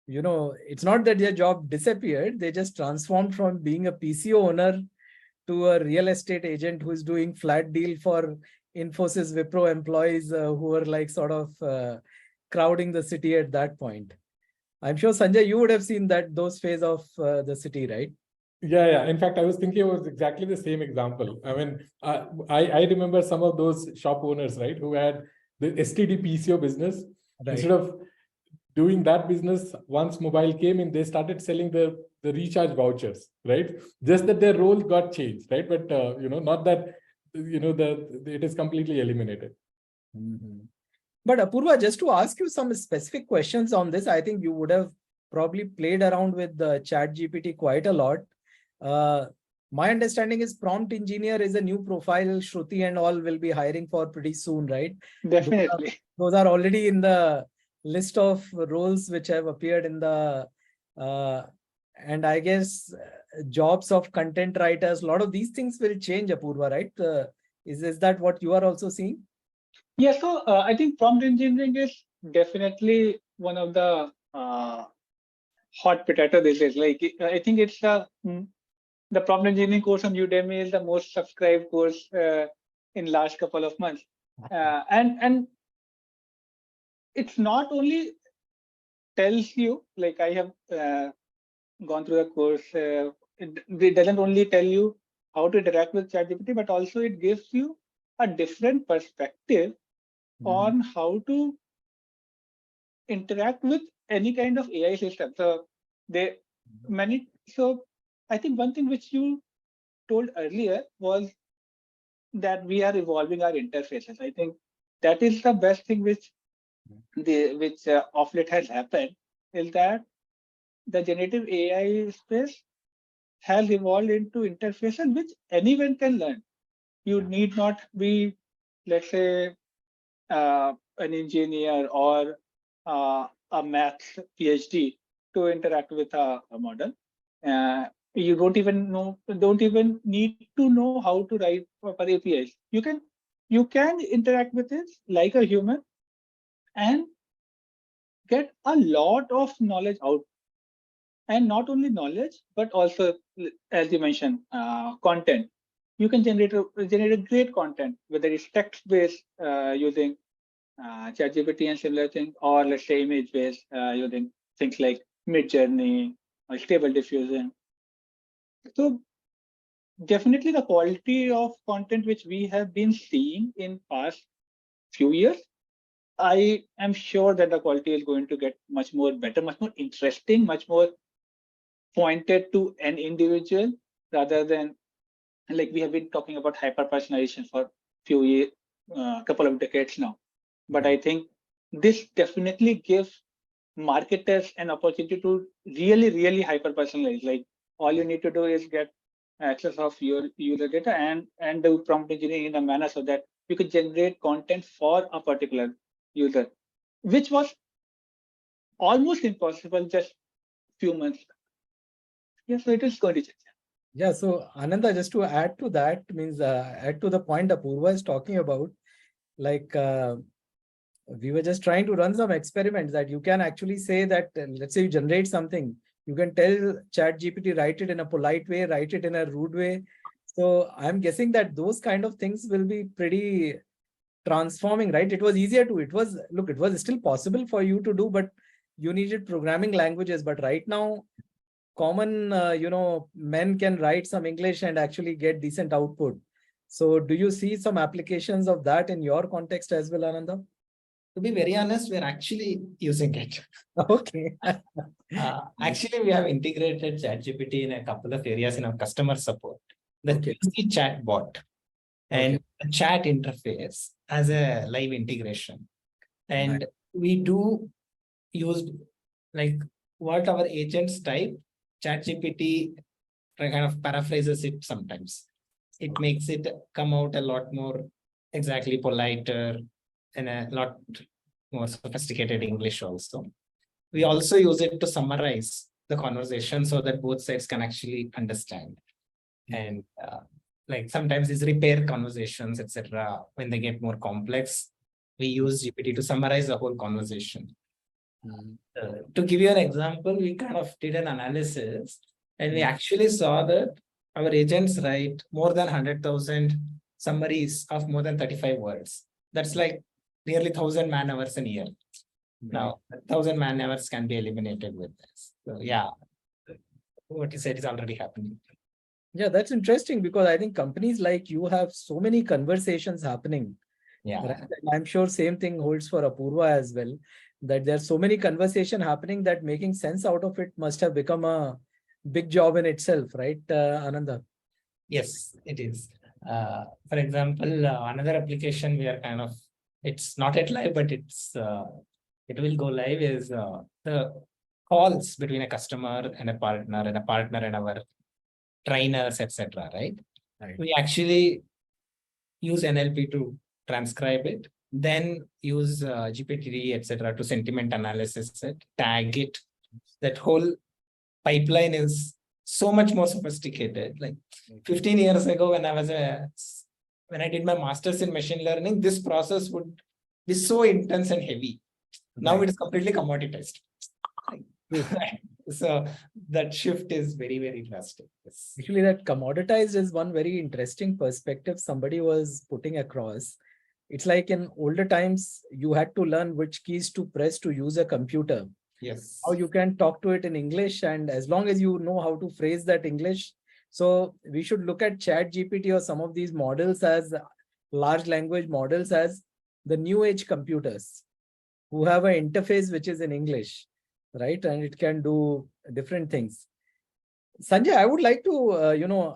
it's not that their job disappeared. They just transformed from being a PCO owner to a real estate agent who's doing flat deal for Infosys Wipro employees who were like sort of crowding the city at that point. I'm sure, Sanjay, you would have seen those phase of the city, right? Yeah. In fact, I was thinking it was exactly the same example. I mean, I remember some of those shop owners, right, who had the STD PCO business. Right. Instead of doing that business, once mobile came in, they started selling the recharge vouchers, right? Just that their role got changed, right? But not that it is completely eliminated. Mm-hmm. But Apurva, just to ask you some specific questions on this, I think you would have probably played around with the ChatGPT quite a lot. My understanding is prompt engineer is a new profile Shruti and all will be hiring for pretty soon, right? Definitely. Those are already in the list of roles which have appeared in the, and I guess jobs of content writers, a lot of these things will change, Apurva, right? Is that what you are also seeing? Yeah, so I think prompt engineering is definitely one of the hot potato these days. Like I think it's the prompt engineering course on Udemy is the most subscribed course in last couple of months, and it's not only tells you, like I have gone through the course. It doesn't only tell you how to interact with ChatGPT, but also it gives you a different perspective on how to interact with any kind of AI system. So so I think one thing which you told earlier was that we are evolving our interfaces. I think that is the best thing which of late has happened, is that the generative AI space has evolved into interfaces which anyone can learn. You need not be, let's say, an engineer or a math PhD to interact with a model. You don't even need to know how to write proper APIs. You can interact with it like a human and get a lot of knowledge out. And not only knowledge, but also, as you mentioned, content. You can generate great content, whether it's text-based using ChatGPT and similar things, or let's say image-based using things like Midjourney or Stable Diffusion. So definitely the quality of content which we have been seeing in past few years, I am sure that the quality is going to get much more better, much more interesting, much more pointed to an individual, rather than, like we have been talking about hyper personalization for few years, couple of decades now. But I think this definitely gives marketers an opportunity to really hyper personalize. Like all you need to do is get access of your user data and do prompt engineering in a manner so that you could generate content for a particular user, which was almost impossible just few months. Yeah, so it is going to change. Yeah, so Ananda, just to add to that, means add to the point Apurva is talking about, like we were just trying to run some experiments that you can actually say that, let's say you generate something, you can tell ChatGPT, write it in a polite way, write it in a rude way. So I'm guessing that those kind of things will be pretty transforming, right? It was easier to, it was still possible for you to do, but you needed programming languages. But right now, common, men can write some English and actually get decent output. So do you see some applications of that in your context as well, Ananda? To be very honest, we're actually using it. Okay. Actually, we have integrated ChatGPT in a couple of areas in our customer support. The Okay. PC chatbot and a chat interface as a live integration. And we do use like what our agents type, ChatGPT kind of paraphrases it sometimes. It makes it come out a lot more exactly politer and a lot more sophisticated English also. We also use it to summarize the conversation so that both sides can actually understand. And like sometimes these repair conversations, etc., when they get more complex, we use GPT to summarize the whole conversation. To give you an example, we kind of did an analysis and we actually saw that our agents write more than 100,000 summaries of more than 35 words. That's like nearly 1,000 man hours a year. Now, 1,000 man hours can be eliminated with this. So yeah, what you said is already happening. Yeah, that's interesting because I think companies like you have so many conversations happening. Yeah. Right? And I'm sure same thing holds for Apurva as well, that there's so many conversations happening that making sense out of it must have become a big job in itself, right, Ananda? Yes, it is. For example, another application we are kind of, it's not yet live, but it's it will go live is the calls between a customer and a partner and our trainers, etc. Right? We actually use NLP to transcribe it, then use GPT, etc. to sentiment analysis it, tag it. That whole pipeline is so much more sophisticated. Like 15 years ago, when I did my master's in machine learning, this process would be so intense and heavy. Now it is completely commoditized. So that shift is very, very drastic. Yes. Actually, that commoditized is one very interesting perspective somebody was putting across. It's like in older times, you had to learn which keys to press to use a computer. Yes. Now you can talk to it in English, and as long as you know how to phrase that English. So we should look at ChatGPT or some of these models as large language models as the new age computers who have an interface which is in English, right? And it can do different things. Sanjay, I would like to,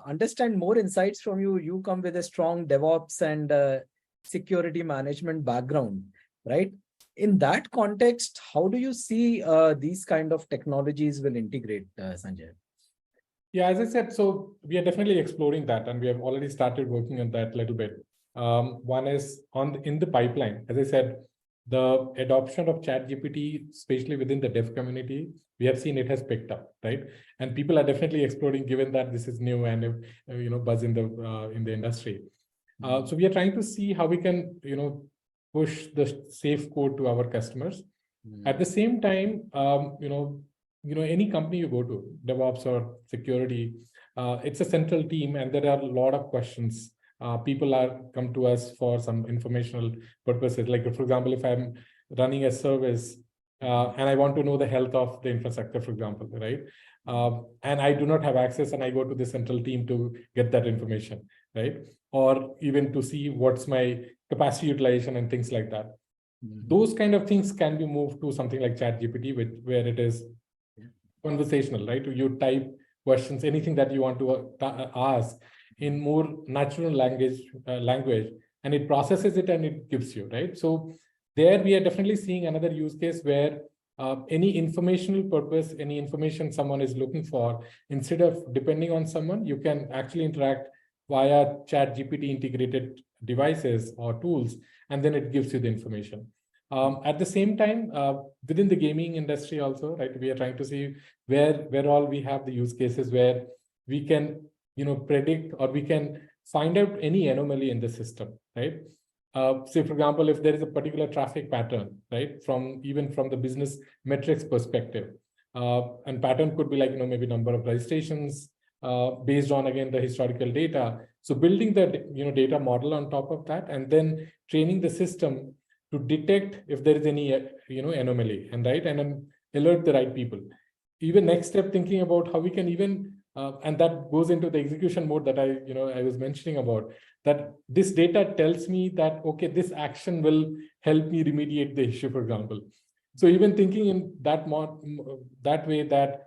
understand more insights from you. You come with a strong DevOps and security management background, right? In that context, how do you see these kind of technologies will integrate, Sanjay? Yeah, as I said, so we are definitely exploring that, and we have already started working on that a little bit. One is in the pipeline. As I said, the adoption of ChatGPT, especially within the dev community, we have seen it has picked up, right? And people are definitely exploring, given that this is new and buzz in the industry. So we are trying to see how we can push the safe code to our customers. At the same time, any company you go to, DevOps or security, it's a central team, and there are a lot of questions. People come to us for some informational purposes. Like, for example, if I'm running a service and I want to know the health of the infrastructure, for example, right? And I do not have access, and I go to the central team to get that information, right? Or even to see what's my capacity utilization and things like that. Those kind of things can be moved to something like ChatGPT, where it is conversational, right? You type questions, anything that you want to ask in more natural language, and it processes it and it gives you, right? So there we are definitely seeing another use case where any informational purpose, any information someone is looking for, instead of depending on someone, you can actually interact via ChatGPT integrated devices or tools, and then it gives you the information. At the same time, within the gaming industry also, right, we are trying to see where all we have the use cases where we can, predict, or we can find out any anomaly in the system, right? say, for example, if there is a particular traffic pattern, right, even from the business metrics perspective, and pattern could be like, maybe number of registrations based on, again, the historical data. So building the, data model on top of that, and then training the system to detect if there is any, anomaly, and then alert the right people. Even next step, thinking about how we can even, and that goes into the execution mode that I was mentioning about, that this data tells me that, okay, this action will help me remediate the issue, for example. So even thinking in that way, that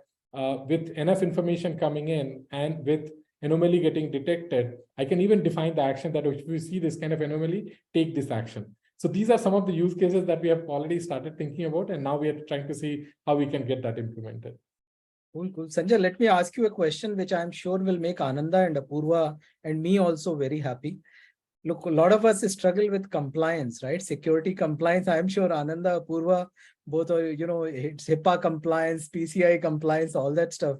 with enough information coming in and with anomaly getting detected, I can even define the action that if you see this kind of anomaly, take this action. So these are some of the use cases that we have already started thinking about, and now we are trying to see how we can get that implemented. Cool. Sanjay, let me ask you a question which I'm sure will make Ananda and Apurva and me also very happy. Look, a lot of us struggle with compliance, right? Security compliance. I'm sure Ananda, Apurva, both are, it's HIPAA compliance, PCI compliance, all that stuff.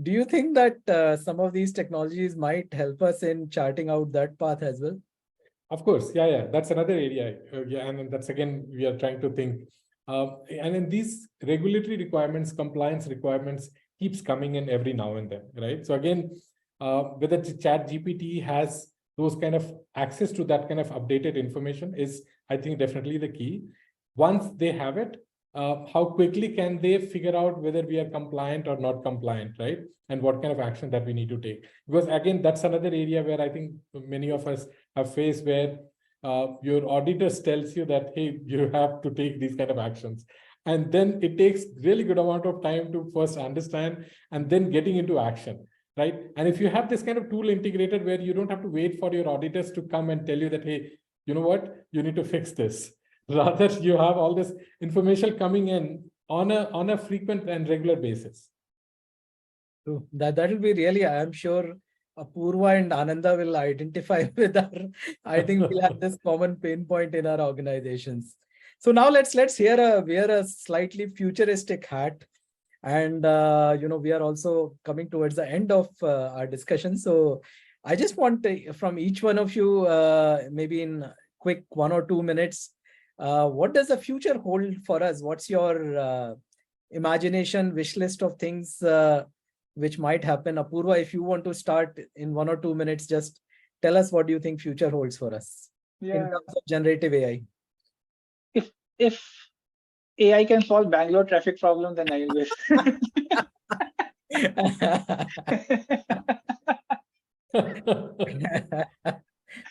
Do you think that some of these technologies might help us in charting out that path as well? Of course, yeah, that's another area. And that's, again, we are trying to think. And then these regulatory requirements, compliance requirements keeps coming in every now and then, right? So again, whether Chat GPT has those kind of access to that kind of updated information is, I think, definitely the key. Once they have it, how quickly can they figure out whether we are compliant or not compliant, right? And what kind of action that we need to take? Because again, that's another area where I think many of us have faced, where your auditors tells you that, hey, you have to take these kind of actions. And then it takes really good amount of time to first understand and then getting into action, right? And if you have this kind of tool integrated where you don't have to wait for your auditors to come and tell you that, hey, you know what, you need to fix this. Rather, you have all this information coming in on a frequent and regular basis. So that will be really, I'm sure Apurva and Ananda will identify with our, I think we'll have this common pain point in our organizations. So now let's wear a slightly futuristic hat. And, we are also coming towards the end of our discussion. So I just want from each one of you, maybe in quick 1 or 2 minutes, what does the future hold for us? What's your imagination, wish list of things which might happen? Apurva, if you want to start in 1 or 2 minutes, just tell us what do you think future holds for us in terms of generative AI. If AI can solve Bangalore traffic problem, then I will.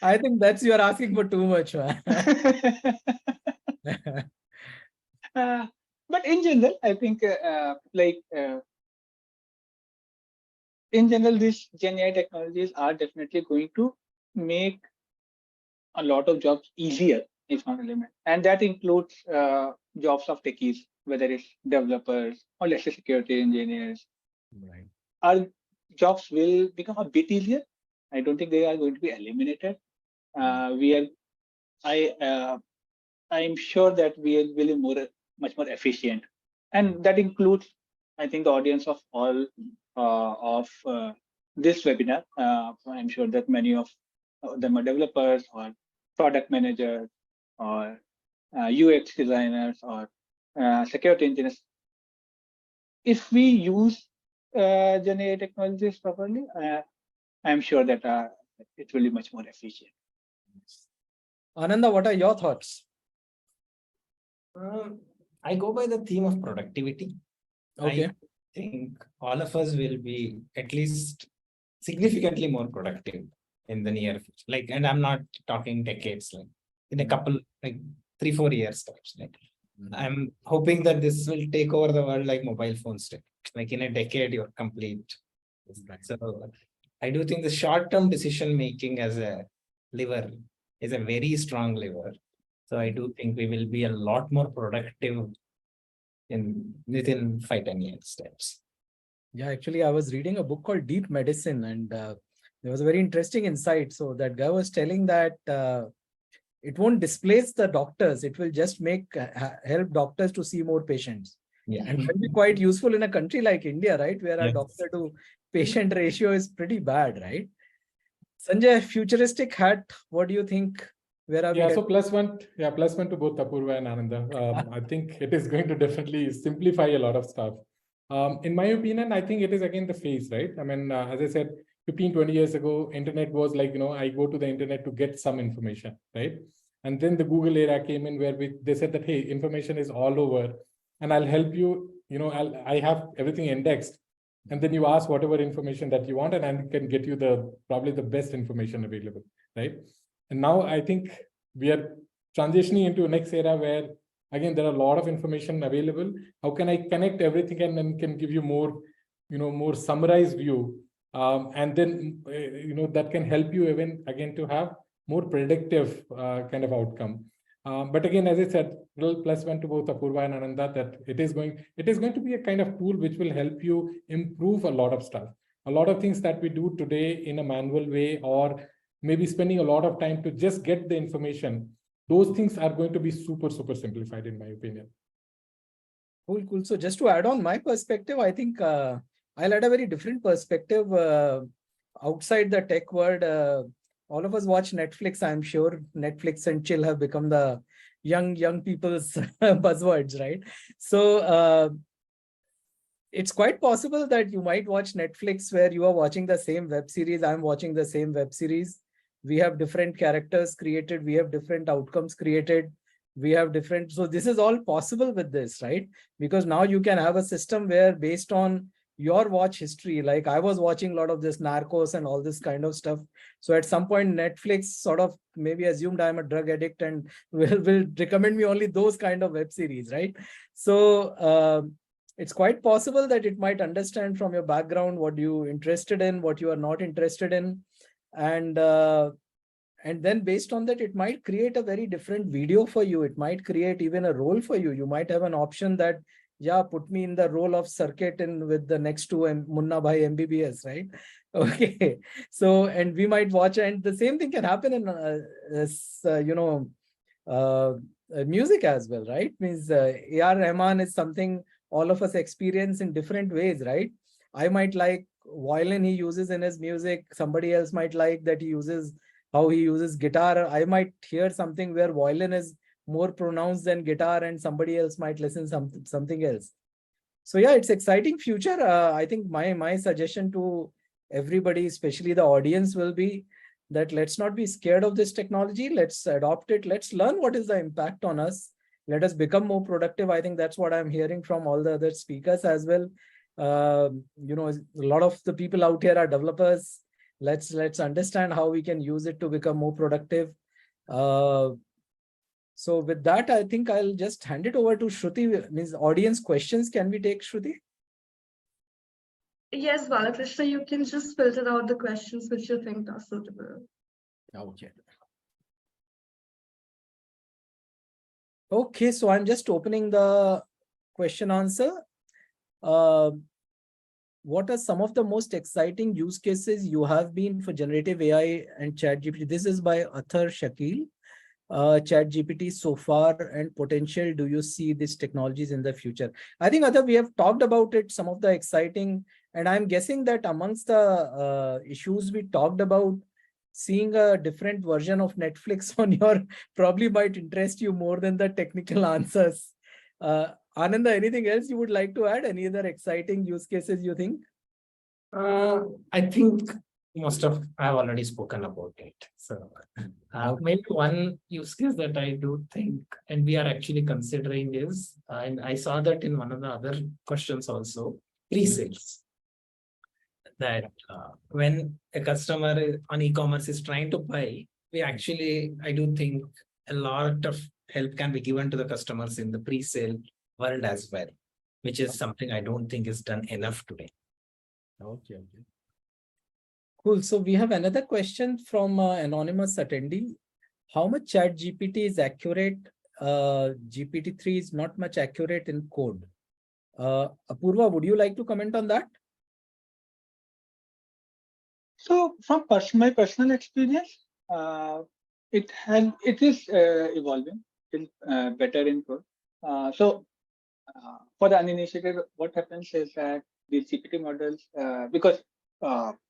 I think that's you're asking for too much. But in general, I think in general, these Gen AI technologies are definitely going to make a lot of jobs easier, if not eliminate. And that includes jobs of techies, whether it's developers or let's say security engineers. Right. Our jobs will become a bit easier. I don't think they are going to be eliminated. I'm sure that we will be much more efficient, and that includes, I think, the audience of all of this webinar. I'm sure that many of them are developers or product managers or UX designers or security engineers. If we use Gen AI technologies properly, I'm sure that it will be much more efficient. Ananda, what are your thoughts? I go by the theme of productivity. Okay. I think all of us will be at least significantly more productive in the near future. And I'm not talking decades, in a couple, 3-4 years perhaps. I'm hoping that this will take over the world like mobile phones did. In a decade, you're complete. So I do think the short-term decision making as a lever is a very strong lever. So I do think we will be a lot more productive within 5-10 years steps. Yeah, actually, I was reading a book called Deep Medicine, and there was a very interesting insight. So that guy was telling that it won't displace the doctors; it will just help doctors to see more patients. Yeah, and that will be quite useful in a country like India, right, where our doctor to patient ratio is pretty bad, right? Sanjay, futuristic hat, what do you think Where are we Yeah, so headed? plus one to both Apurva and Ananda. I think it is going to definitely simplify a lot of stuff. In my opinion, I think it is again the phase, right? I mean, as I said, 15, 20 years ago, internet was like, I go to the internet to get some information, right? And then the Google era came in where they said that, hey, information is all over and I'll help you, I have everything indexed. And then you ask whatever information that you want and I can get you probably the best information available, right? And now I think we are transitioning into a next era where, again, there are a lot of information available. How can I connect everything and then can give you more, more summarized view? And then, that can help you even, again, to have more predictive kind of outcome. But again, as I said, plus one to both Apurva and Ananda, that it is going to be a kind of tool which will help you improve a lot of stuff. A lot of things that we do today in a manual way, or maybe spending a lot of time to just get the information, those things are going to be super, super simplified, in my opinion. Cool. So just to add on my perspective, I think I'll add a very different perspective outside the tech world. All of us watch Netflix. I'm sure Netflix and chill have become the young people's buzzwords, right? So it's quite possible that you might watch Netflix where you are watching the same web series. I'm watching the same web series. We have different characters created. We have different outcomes created. We have different. So this is all possible with this, right? Because now you can have a system where based on your watch history, like I was watching a lot of this Narcos and all this kind of stuff. So at some point, Netflix sort of maybe assumed I'm a drug addict and will recommend me only those kind of web series, right? So it's quite possible that it might understand from your background what you're interested in, what you are not interested in. And then based on that, it might create a very different video for you. It might create even a role for you. You might have an option that, yeah, put me in the role of circuit in with the next two Munna Bhai MBBS, right? Okay. So, and we might watch, and the same thing can happen in, music as well, right? Means A.R. Rahman is something all of us experience in different ways, right? I might like violin he uses in his music. Somebody else might like that he uses how he uses guitar. I might hear something where violin is more pronounced than guitar, and somebody else might listen something else. So yeah, it's exciting future. I think my suggestion to everybody, especially the audience, will be that let's not be scared of this technology. Let's adopt it. Let's learn what is the impact on us. Let us become more productive. I think that's what I'm hearing from all the other speakers as well. A lot of the people out here are developers. Let's understand how we can use it to become more productive. So with that, I think I'll just hand it over to Shruti. Means audience questions. Can we take, Shruti? Yes, Balakrishna, you can just filter out the questions which you think are suitable. Okay. Okay, so I'm just opening the question answer. What are some of the most exciting use cases you have been for generative AI and ChatGPT? This is by Athar Shakil. ChatGPT so far and potential. Do you see these technologies in the future? I think Athar, we have talked about it, some of the exciting, and I'm guessing that amongst the issues we talked about, seeing a different version of Netflix on your probably might interest you more than the technical answers. Ananda, anything else you would like to add? Any other exciting use cases you think? I think most of I've already spoken about it. So maybe one use case that I do think, and we are actually considering is, and I saw that in one of the other questions also, pre-sales. That when a customer on e-commerce is trying to buy, I do think a lot of help can be given to the customers in the pre-sale world as well, which is something I don't think is done enough today. Okay. Cool. So we have another question from anonymous attendee. How much ChatGPT is accurate? GPT-3 is not much accurate in code. Apurva, would you like to comment on that? So from my personal experience, it is evolving, still better in code. For the uninitiated, what happens is that the GPT models, because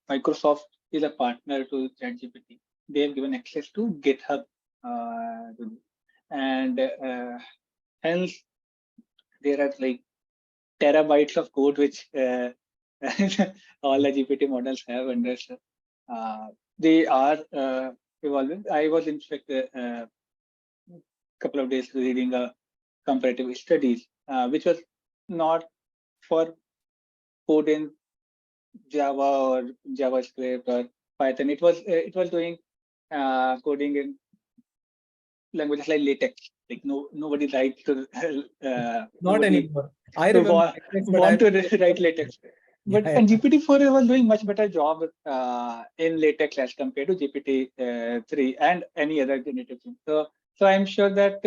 Microsoft is a partner to ChatGPT, they have given access to GitHub And hence there are like terabytes of code which all the GPT models have under. They are evolving. I was in fact a couple of days reading a comparative studies, which was not for code in Java or JavaScript or Python. It was doing coding in languages like latex. Like nobody likes to Not anymore. I to remember latex, but I write latex. yeah, But yeah. and GPT-4 was doing much better job in latex as compared to GPT-3 and any other generative thing. So I'm sure that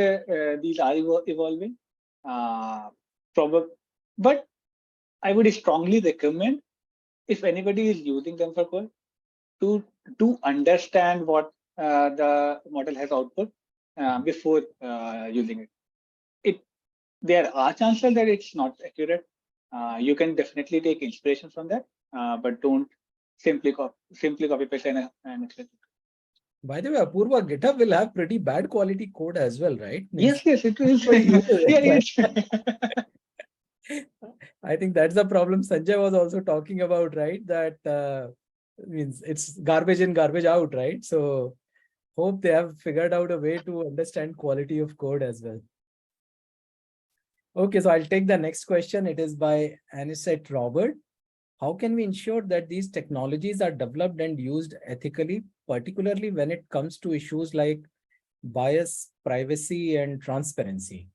these are evolving. But I would strongly recommend, if anybody is using them for code, to understand what the model has output before using it. There are chances that it's not accurate. You can definitely take inspiration from that, but don't simply copy paste and expect it. By the way, Apurva, GitHub will have pretty bad quality code as well, right? Yes, it is. Everybody uses it, Yeah, right? yes. I think that's the problem Sanjay was also talking about, right? That means it's garbage in, garbage out, right? So hope they have figured out a way to understand quality of code as well. Okay, so I'll take the next question. It is by Anisette Robert. How can we ensure that these technologies are developed and used ethically, particularly when it comes to issues like bias, privacy, and transparency?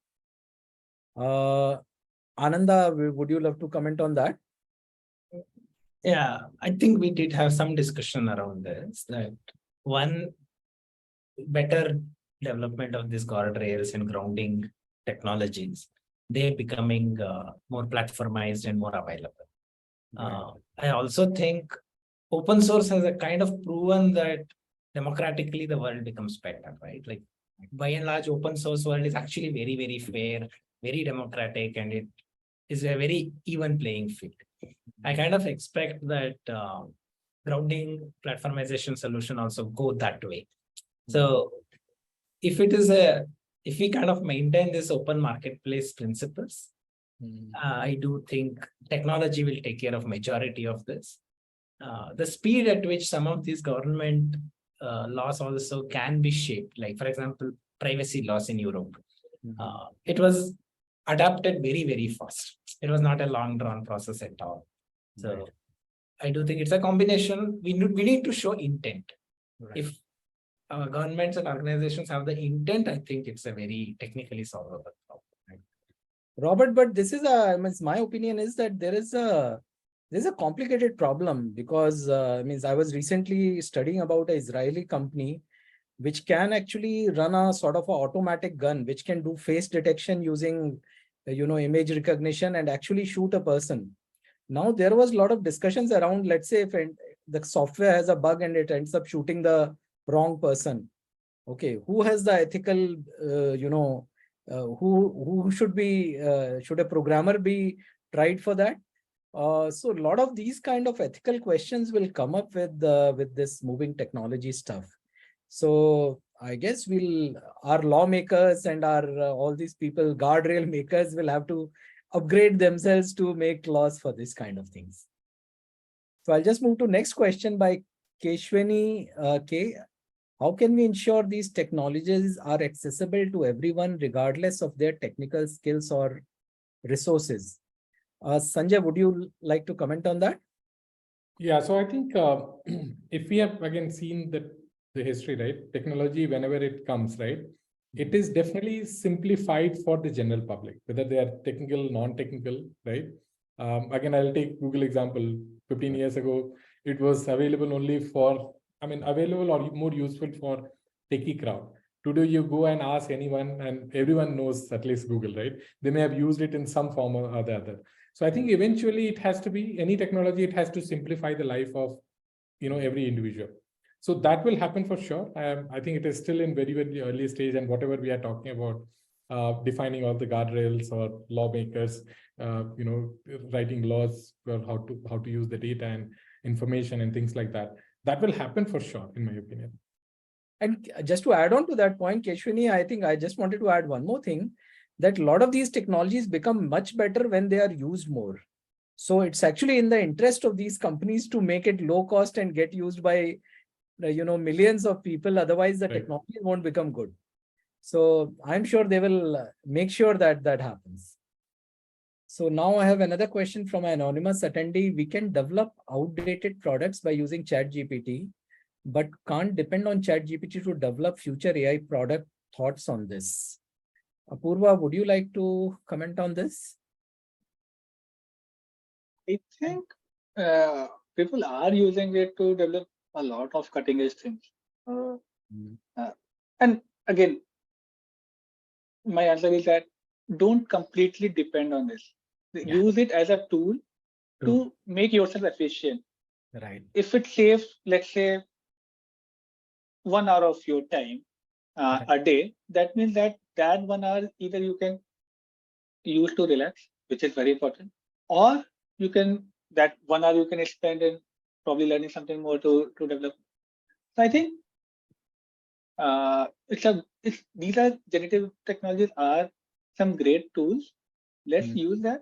Ananda, would you love to comment on that? Yeah, I think we did have some discussion around this, that one better development of these guardrails and grounding technologies, they're becoming more platformized and more available. I also think open source has a kind of proven that democratically the world becomes better, right? Like by and large, open source world is actually very, very fair, very democratic, and it is a very even playing field. I kind of expect that grounding platformization solution also go that way. So if we kind of maintain this open marketplace principles, I do think technology will take care of majority of this. The speed at which some of these government laws also can be shaped, like for example, privacy laws in Europe, it was adapted very, very fast. It was not a long drawn process at all. So right. I do think it's a combination. We need to show intent. Right. If governments and organizations have the intent, I think it's a very technically solvable problem. Right? Robert, but this is my opinion is that there's a complicated problem because I was recently studying about an Israeli company which can actually run a sort of a automatic gun which can do face detection using image recognition and actually shoot a person. Now there was a lot of discussions around, let's say if the software has a bug and it ends up shooting the wrong person. Okay, who has the ethical who should be should a programmer be tried for that? So a lot of these kind of ethical questions will come up with this moving technology stuff. So I guess our lawmakers and our all these people, guardrail makers, will have to upgrade themselves to make laws for this kind of things. So I'll just move to next question by Keshwani K. How can we ensure these technologies are accessible to everyone regardless of their technical skills or resources? Sanjay, would you like to comment on that? Yeah, so I think if we have again seen the history, right? Technology, whenever it comes, right? It is definitely simplified for the general public, whether they are technical, non-technical, right? Again, I'll take Google example. 15 years ago, it was available only for, available or more useful for techie crowd. Today, you go and ask anyone and everyone knows at least Google, right? They may have used it in some form or the other. So I think eventually it has to be, any technology, it has to simplify the life of, every individual. So that will happen for sure. I think it is still in very, very early stage, and whatever we are talking about, defining all the guardrails or lawmakers, writing laws for how to use the data and information and things like that. That will happen for sure, in my opinion. And just to add on to that point, Keshwini, I think I just wanted to add one more thing, that a lot of these technologies become much better when they are used more. So it's actually in the interest of these companies to make it low cost and get used by millions of people. Otherwise, the technology won't become good. So I'm sure they will make sure that that happens. So now I have another question from an anonymous attendee. We can develop outdated products by using ChatGPT, but can't depend on ChatGPT to develop future AI product. Thoughts on this? Apurva, would you like to comment on this? I think people are using it to develop a lot of cutting edge things. And again, my answer is that don't completely depend on this. Use it as a tool to make yourself efficient. Right. If it saves, let's say, 1 hour of your time a day, that means that 1 hour either you can use to relax, which is very important, or you can, that 1 hour you can spend in probably learning something more to develop. So I think these are generative technologies are some great tools. Let's use that.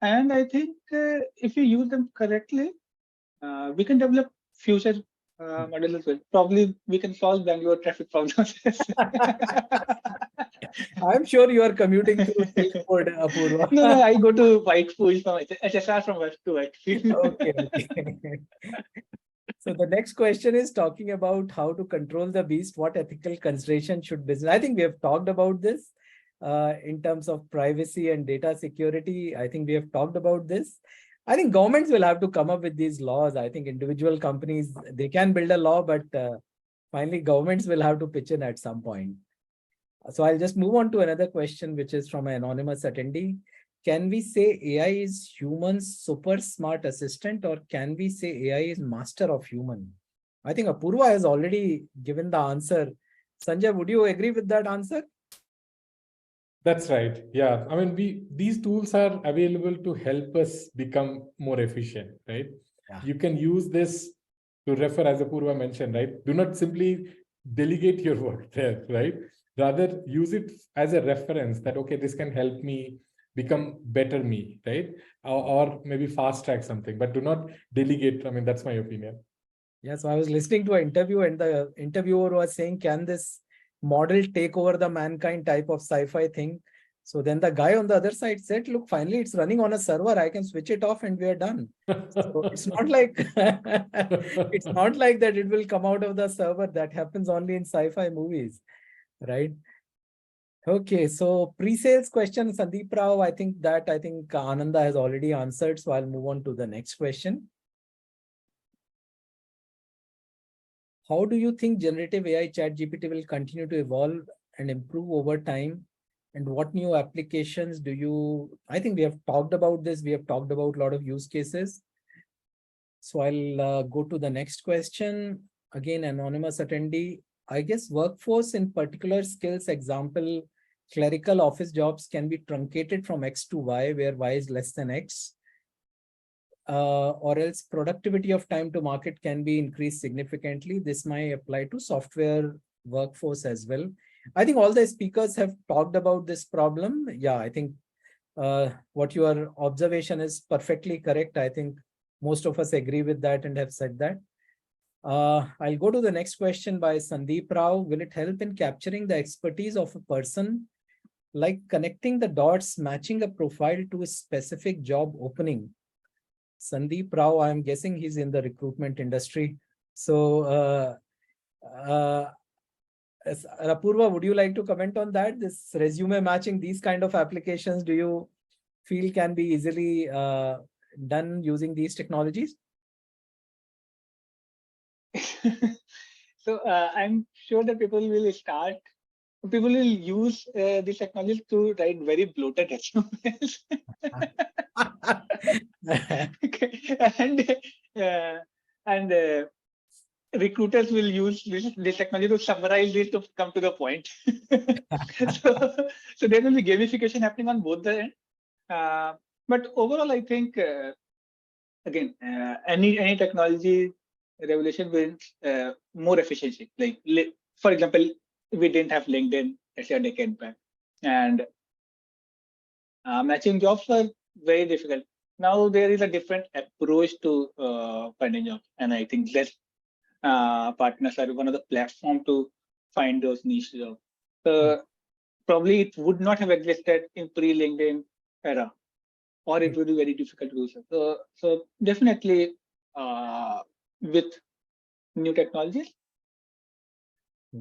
And I think if you use them correctly, we can develop future models as well. Probably we can solve Bangalore traffic problems. I'm sure you are commuting through Salford, Apurva. No, I go to Whitefield from HSR from West to Whitefield. Okay. So the next question is talking about how to control the beast. What ethical consideration should business? I think we have talked about this in terms of privacy and data security. I think we have talked about this. I think governments will have to come up with these laws. I think individual companies, they can build a law, but finally governments will have to pitch in at some point. So I'll just move on to another question, which is from an anonymous attendee. Can we say AI is human's super smart assistant, or can we say AI is master of human? I think Apurva has already given the answer. Sanjay, would you agree with that answer? That's right. Yeah. I mean, these tools are available to help us become more efficient, right? Yeah. You can use this to refer, as Apurva mentioned, right? Do not simply delegate your work there, right? Rather, use it as a reference that, okay, this can help me become better me, right? Or maybe fast track something, but do not delegate. I mean, that's my opinion. Yeah, so I was listening to an interview and the interviewer was saying, can this model take over the mankind type of sci-fi thing? So then the guy on the other side said, look, finally it's running on a server. I can switch it off and we are done. So it's not like it's not like that it will come out of the server. That happens only in sci-fi movies, right? Okay, so pre-sales question, Sandeep Rao, I think Ananda has already answered. So I'll move on to the next question. How do you think generative AI ChatGPT will continue to evolve and improve over time? And what new applications do you, I think we have talked about this. We have talked about a lot of use cases. So I'll go to the next question. Again, anonymous attendee. I guess workforce in particular skills, example, clerical office jobs can be truncated from X to Y, where Y is less than X. Or else productivity of time to market can be increased significantly. This might apply to software workforce as well. I think all the speakers have talked about this problem. Yeah, I think what your observation is perfectly correct. I think most of us agree with that and have said that. I'll go to the next question by Sandeep Rao. Will it help in capturing the expertise of a person, like connecting the dots, matching a profile to a specific job opening? Sandeep Rao, I'm guessing he's in the recruitment industry. So, Apurva, would you like to comment on that? This resume matching, these kind of applications, do you feel can be easily done using these technologies? So I'm sure that people will use these technologies to write very bloated resumes. Okay. And recruiters will use this technology to summarize this to come to the point. so there will be gamification happening on both the end. But overall, I think again, any technology revolution brings more efficiency. Like for example, we didn't have LinkedIn, let's say a decade back, and matching jobs were very difficult. Now there is a different approach to finding jobs, and I think Zest partners are one of the platform to find those niche jobs. Probably it would not have existed in pre-LinkedIn era, or it would be very difficult to do so. So definitely with new technologies,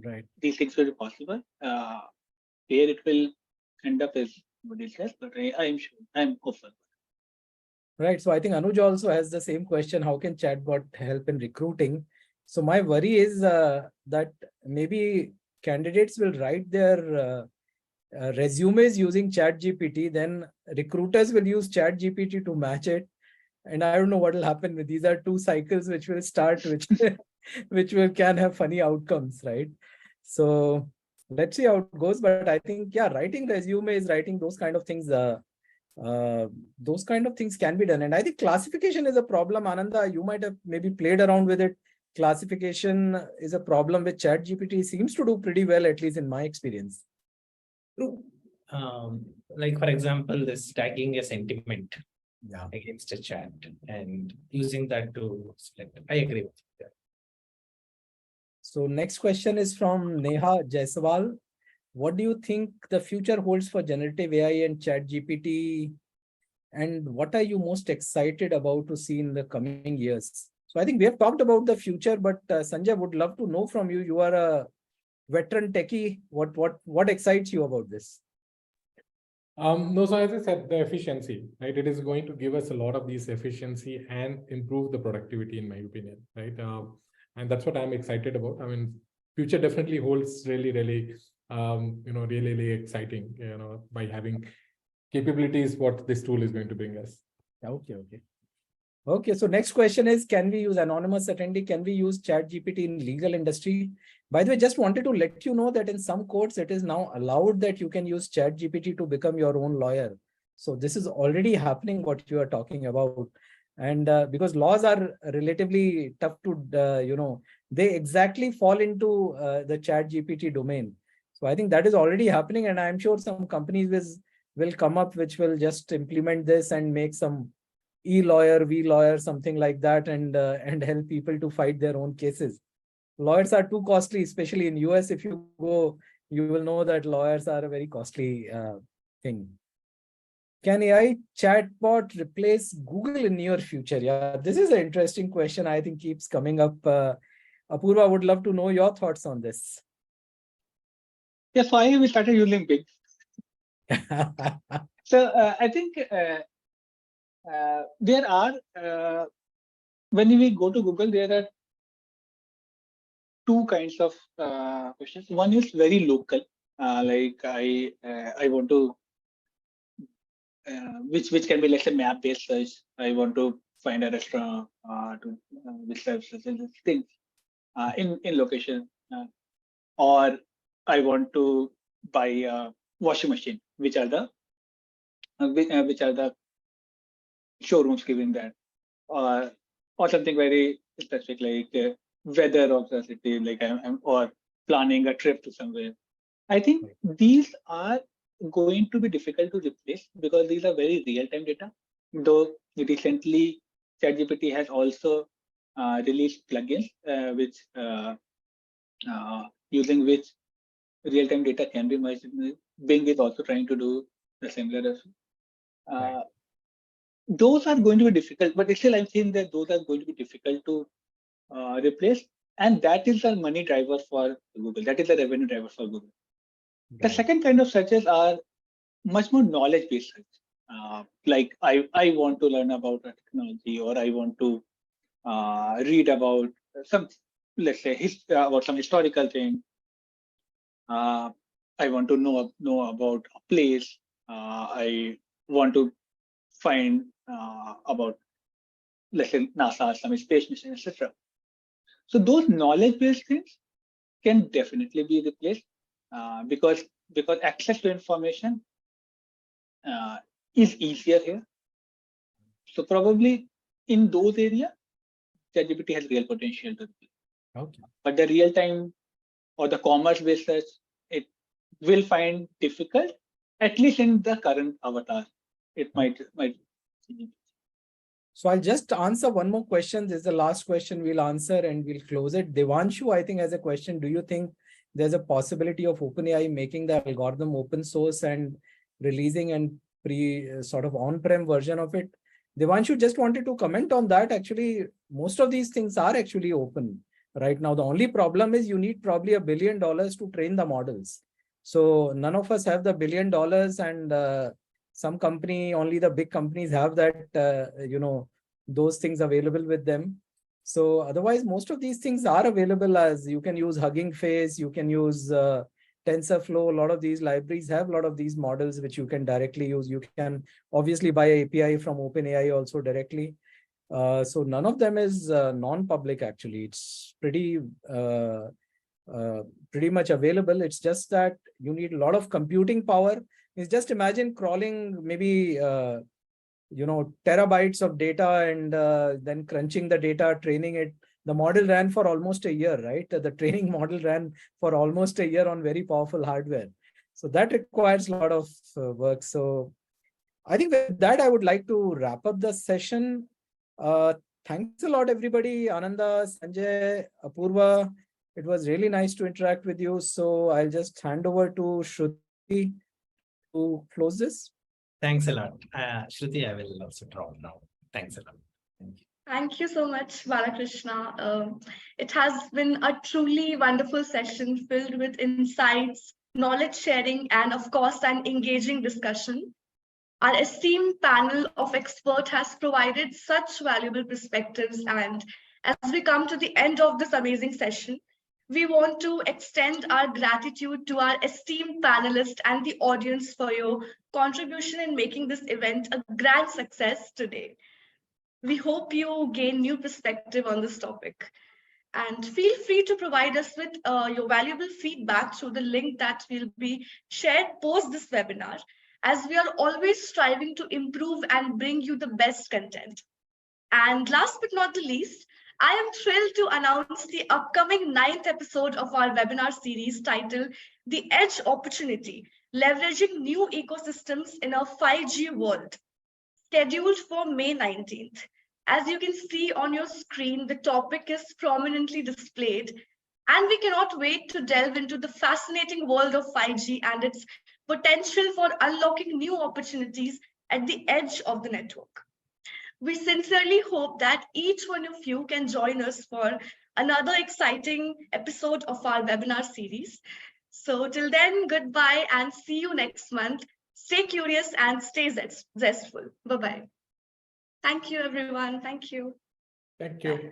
Right. these things will be possible. Where it will end up is nobody says, but I am sure, I am hopeful. Right. So I think Anuj also has the same question. How can chatbot help in recruiting? So my worry is that maybe candidates will write their resumes using ChatGPT, then recruiters will use ChatGPT to match it. And I don't know what will happen with these are two cycles which will start, which can have funny outcomes, right? So let's see how it goes. But I think, yeah, writing resumes, writing those kind of things, can be done. And I think classification is a problem. Ananda, you might have maybe played around with it. Classification is a problem which ChatGPT seems to do pretty well, at least in my experience. True. Like for example, this tagging a sentiment Yeah. against a chat and using that to select. I agree with you. So next question is from Neha Jaiswal. What do you think the future holds for generative AI and ChatGPT? And what are you most excited about to see in the coming years? So I think we have talked about the future, but Sanjay, would love to know from you. You are a veteran techie. What excites you about this? No, so as I said, the efficiency, right? It is going to give us a lot of these efficiency and improve the productivity, in my opinion, right? And that's what I'm excited about. I mean, future definitely holds really, really, really exciting, by having capabilities, what this tool is going to bring us. Okay, so next question is, can we use anonymous attendee? Can we use ChatGPT in legal industry? By the way, just wanted to let you know that in some courts, it is now allowed that you can use ChatGPT to become your own lawyer. So this is already happening, what you are talking about. And because laws are relatively tough to, they exactly fall into the ChatGPT domain. So I think that is already happening. And I'm sure some companies will come up which will just implement this and make some e-lawyer, v-lawyer, something like that, and help people to fight their own cases. Lawyers are too costly, especially in US. If you go, you will know that lawyers are a very costly thing. Can AI chatbot replace Google in near future? Yeah, this is an interesting question. I think keeps coming up. Apurva, would love to know your thoughts on this. Yeah, so we started using Bing. So I think there are, when we go to Google, there are two kinds of questions. One is very local, like I want to, which can be, let's say, map-based search. I want to find a restaurant which serves things in location, or I want to buy a washing machine, which are the showrooms giving that, or something very specific like weather of the city, like I'm or planning a trip to somewhere. I think these are going to be difficult to replace because these are very real-time data. Though recently ChatGPT has also released plugins using which real-time data can be merged. Bing is also trying to do the similar. Those are going to be difficult, but still I'm saying that those are going to be difficult to replace, and that is the money driver for Google. That is the revenue driver for Google. The second kind of searches are much more knowledge-based search. Like I want to learn about a technology, or I want to read about some, let's say, about some historical thing. I want to know about a place. I want to find about, let's say, NASA, some space mission, etc. So those knowledge-based things can definitely be replaced because access to information is easier here. So probably in those areas, ChatGPT has real potential to replace. Okay. But the real-time or the commerce-based search, it will find difficult, at least in the current avatar. It might. So I'll just answer one more question. This is the last question we'll answer and we'll close it. Devanshu, I think, has a question. Do you think there's a possibility of OpenAI making the algorithm open source and releasing and sort of on-prem version of it? Devanshu just wanted to comment on that. Actually, most of these things are actually open right now. The only problem is you need probably $1 billion to train the models. So none of us have the $1 billion, and some company, only the big companies have that, those things available with them. So otherwise, most of these things are available, as you can use Hugging Face, you can use TensorFlow. A lot of these libraries have a lot of these models which you can directly use. You can obviously buy an API from OpenAI also directly. So none of them is non-public actually. It's pretty much available. It's just that you need a lot of computing power. Is just imagine crawling maybe terabytes of data and then crunching the data, training it. The model ran for almost a year, right? The training model ran for almost a year on very powerful hardware. So that requires a lot of work. So I think with that, I would like to wrap up the session. Thanks a lot, everybody. Ananda, Sanjay, Apurva. It was really nice to interact with you. So I'll just hand over to Shruti to close this. Thanks a lot. Shruti, I will also drop now. Thanks a lot. Thank you. Thank you so much, Balakrishna. It has been a truly wonderful session filled with insights, knowledge sharing, and of course, an engaging discussion. Our esteemed panel of experts has provided such valuable perspectives, and as we come to the end of this amazing session, we want to extend our gratitude to our esteemed panelists and the audience for your contribution in making this event a grand success today. We hope you gain new perspective on this topic. And feel free to provide us with your valuable feedback through the link that will be shared post this webinar, as we are always striving to improve and bring you the best content. And last but not the least, I am thrilled to announce the upcoming 9th episode of our webinar series titled The Edge Opportunity, Leveraging New Ecosystems in a 5G World, scheduled for May 19th. As you can see on your screen, the topic is prominently displayed, and we cannot wait to delve into the fascinating world of 5G and its potential for unlocking new opportunities at the edge of the network. We sincerely hope that each one of you can join us for another exciting episode of our webinar series. So till then, goodbye and see you next month. Stay curious and stay zestful. Bye-bye. Thank you, everyone. Thank you. Thank you.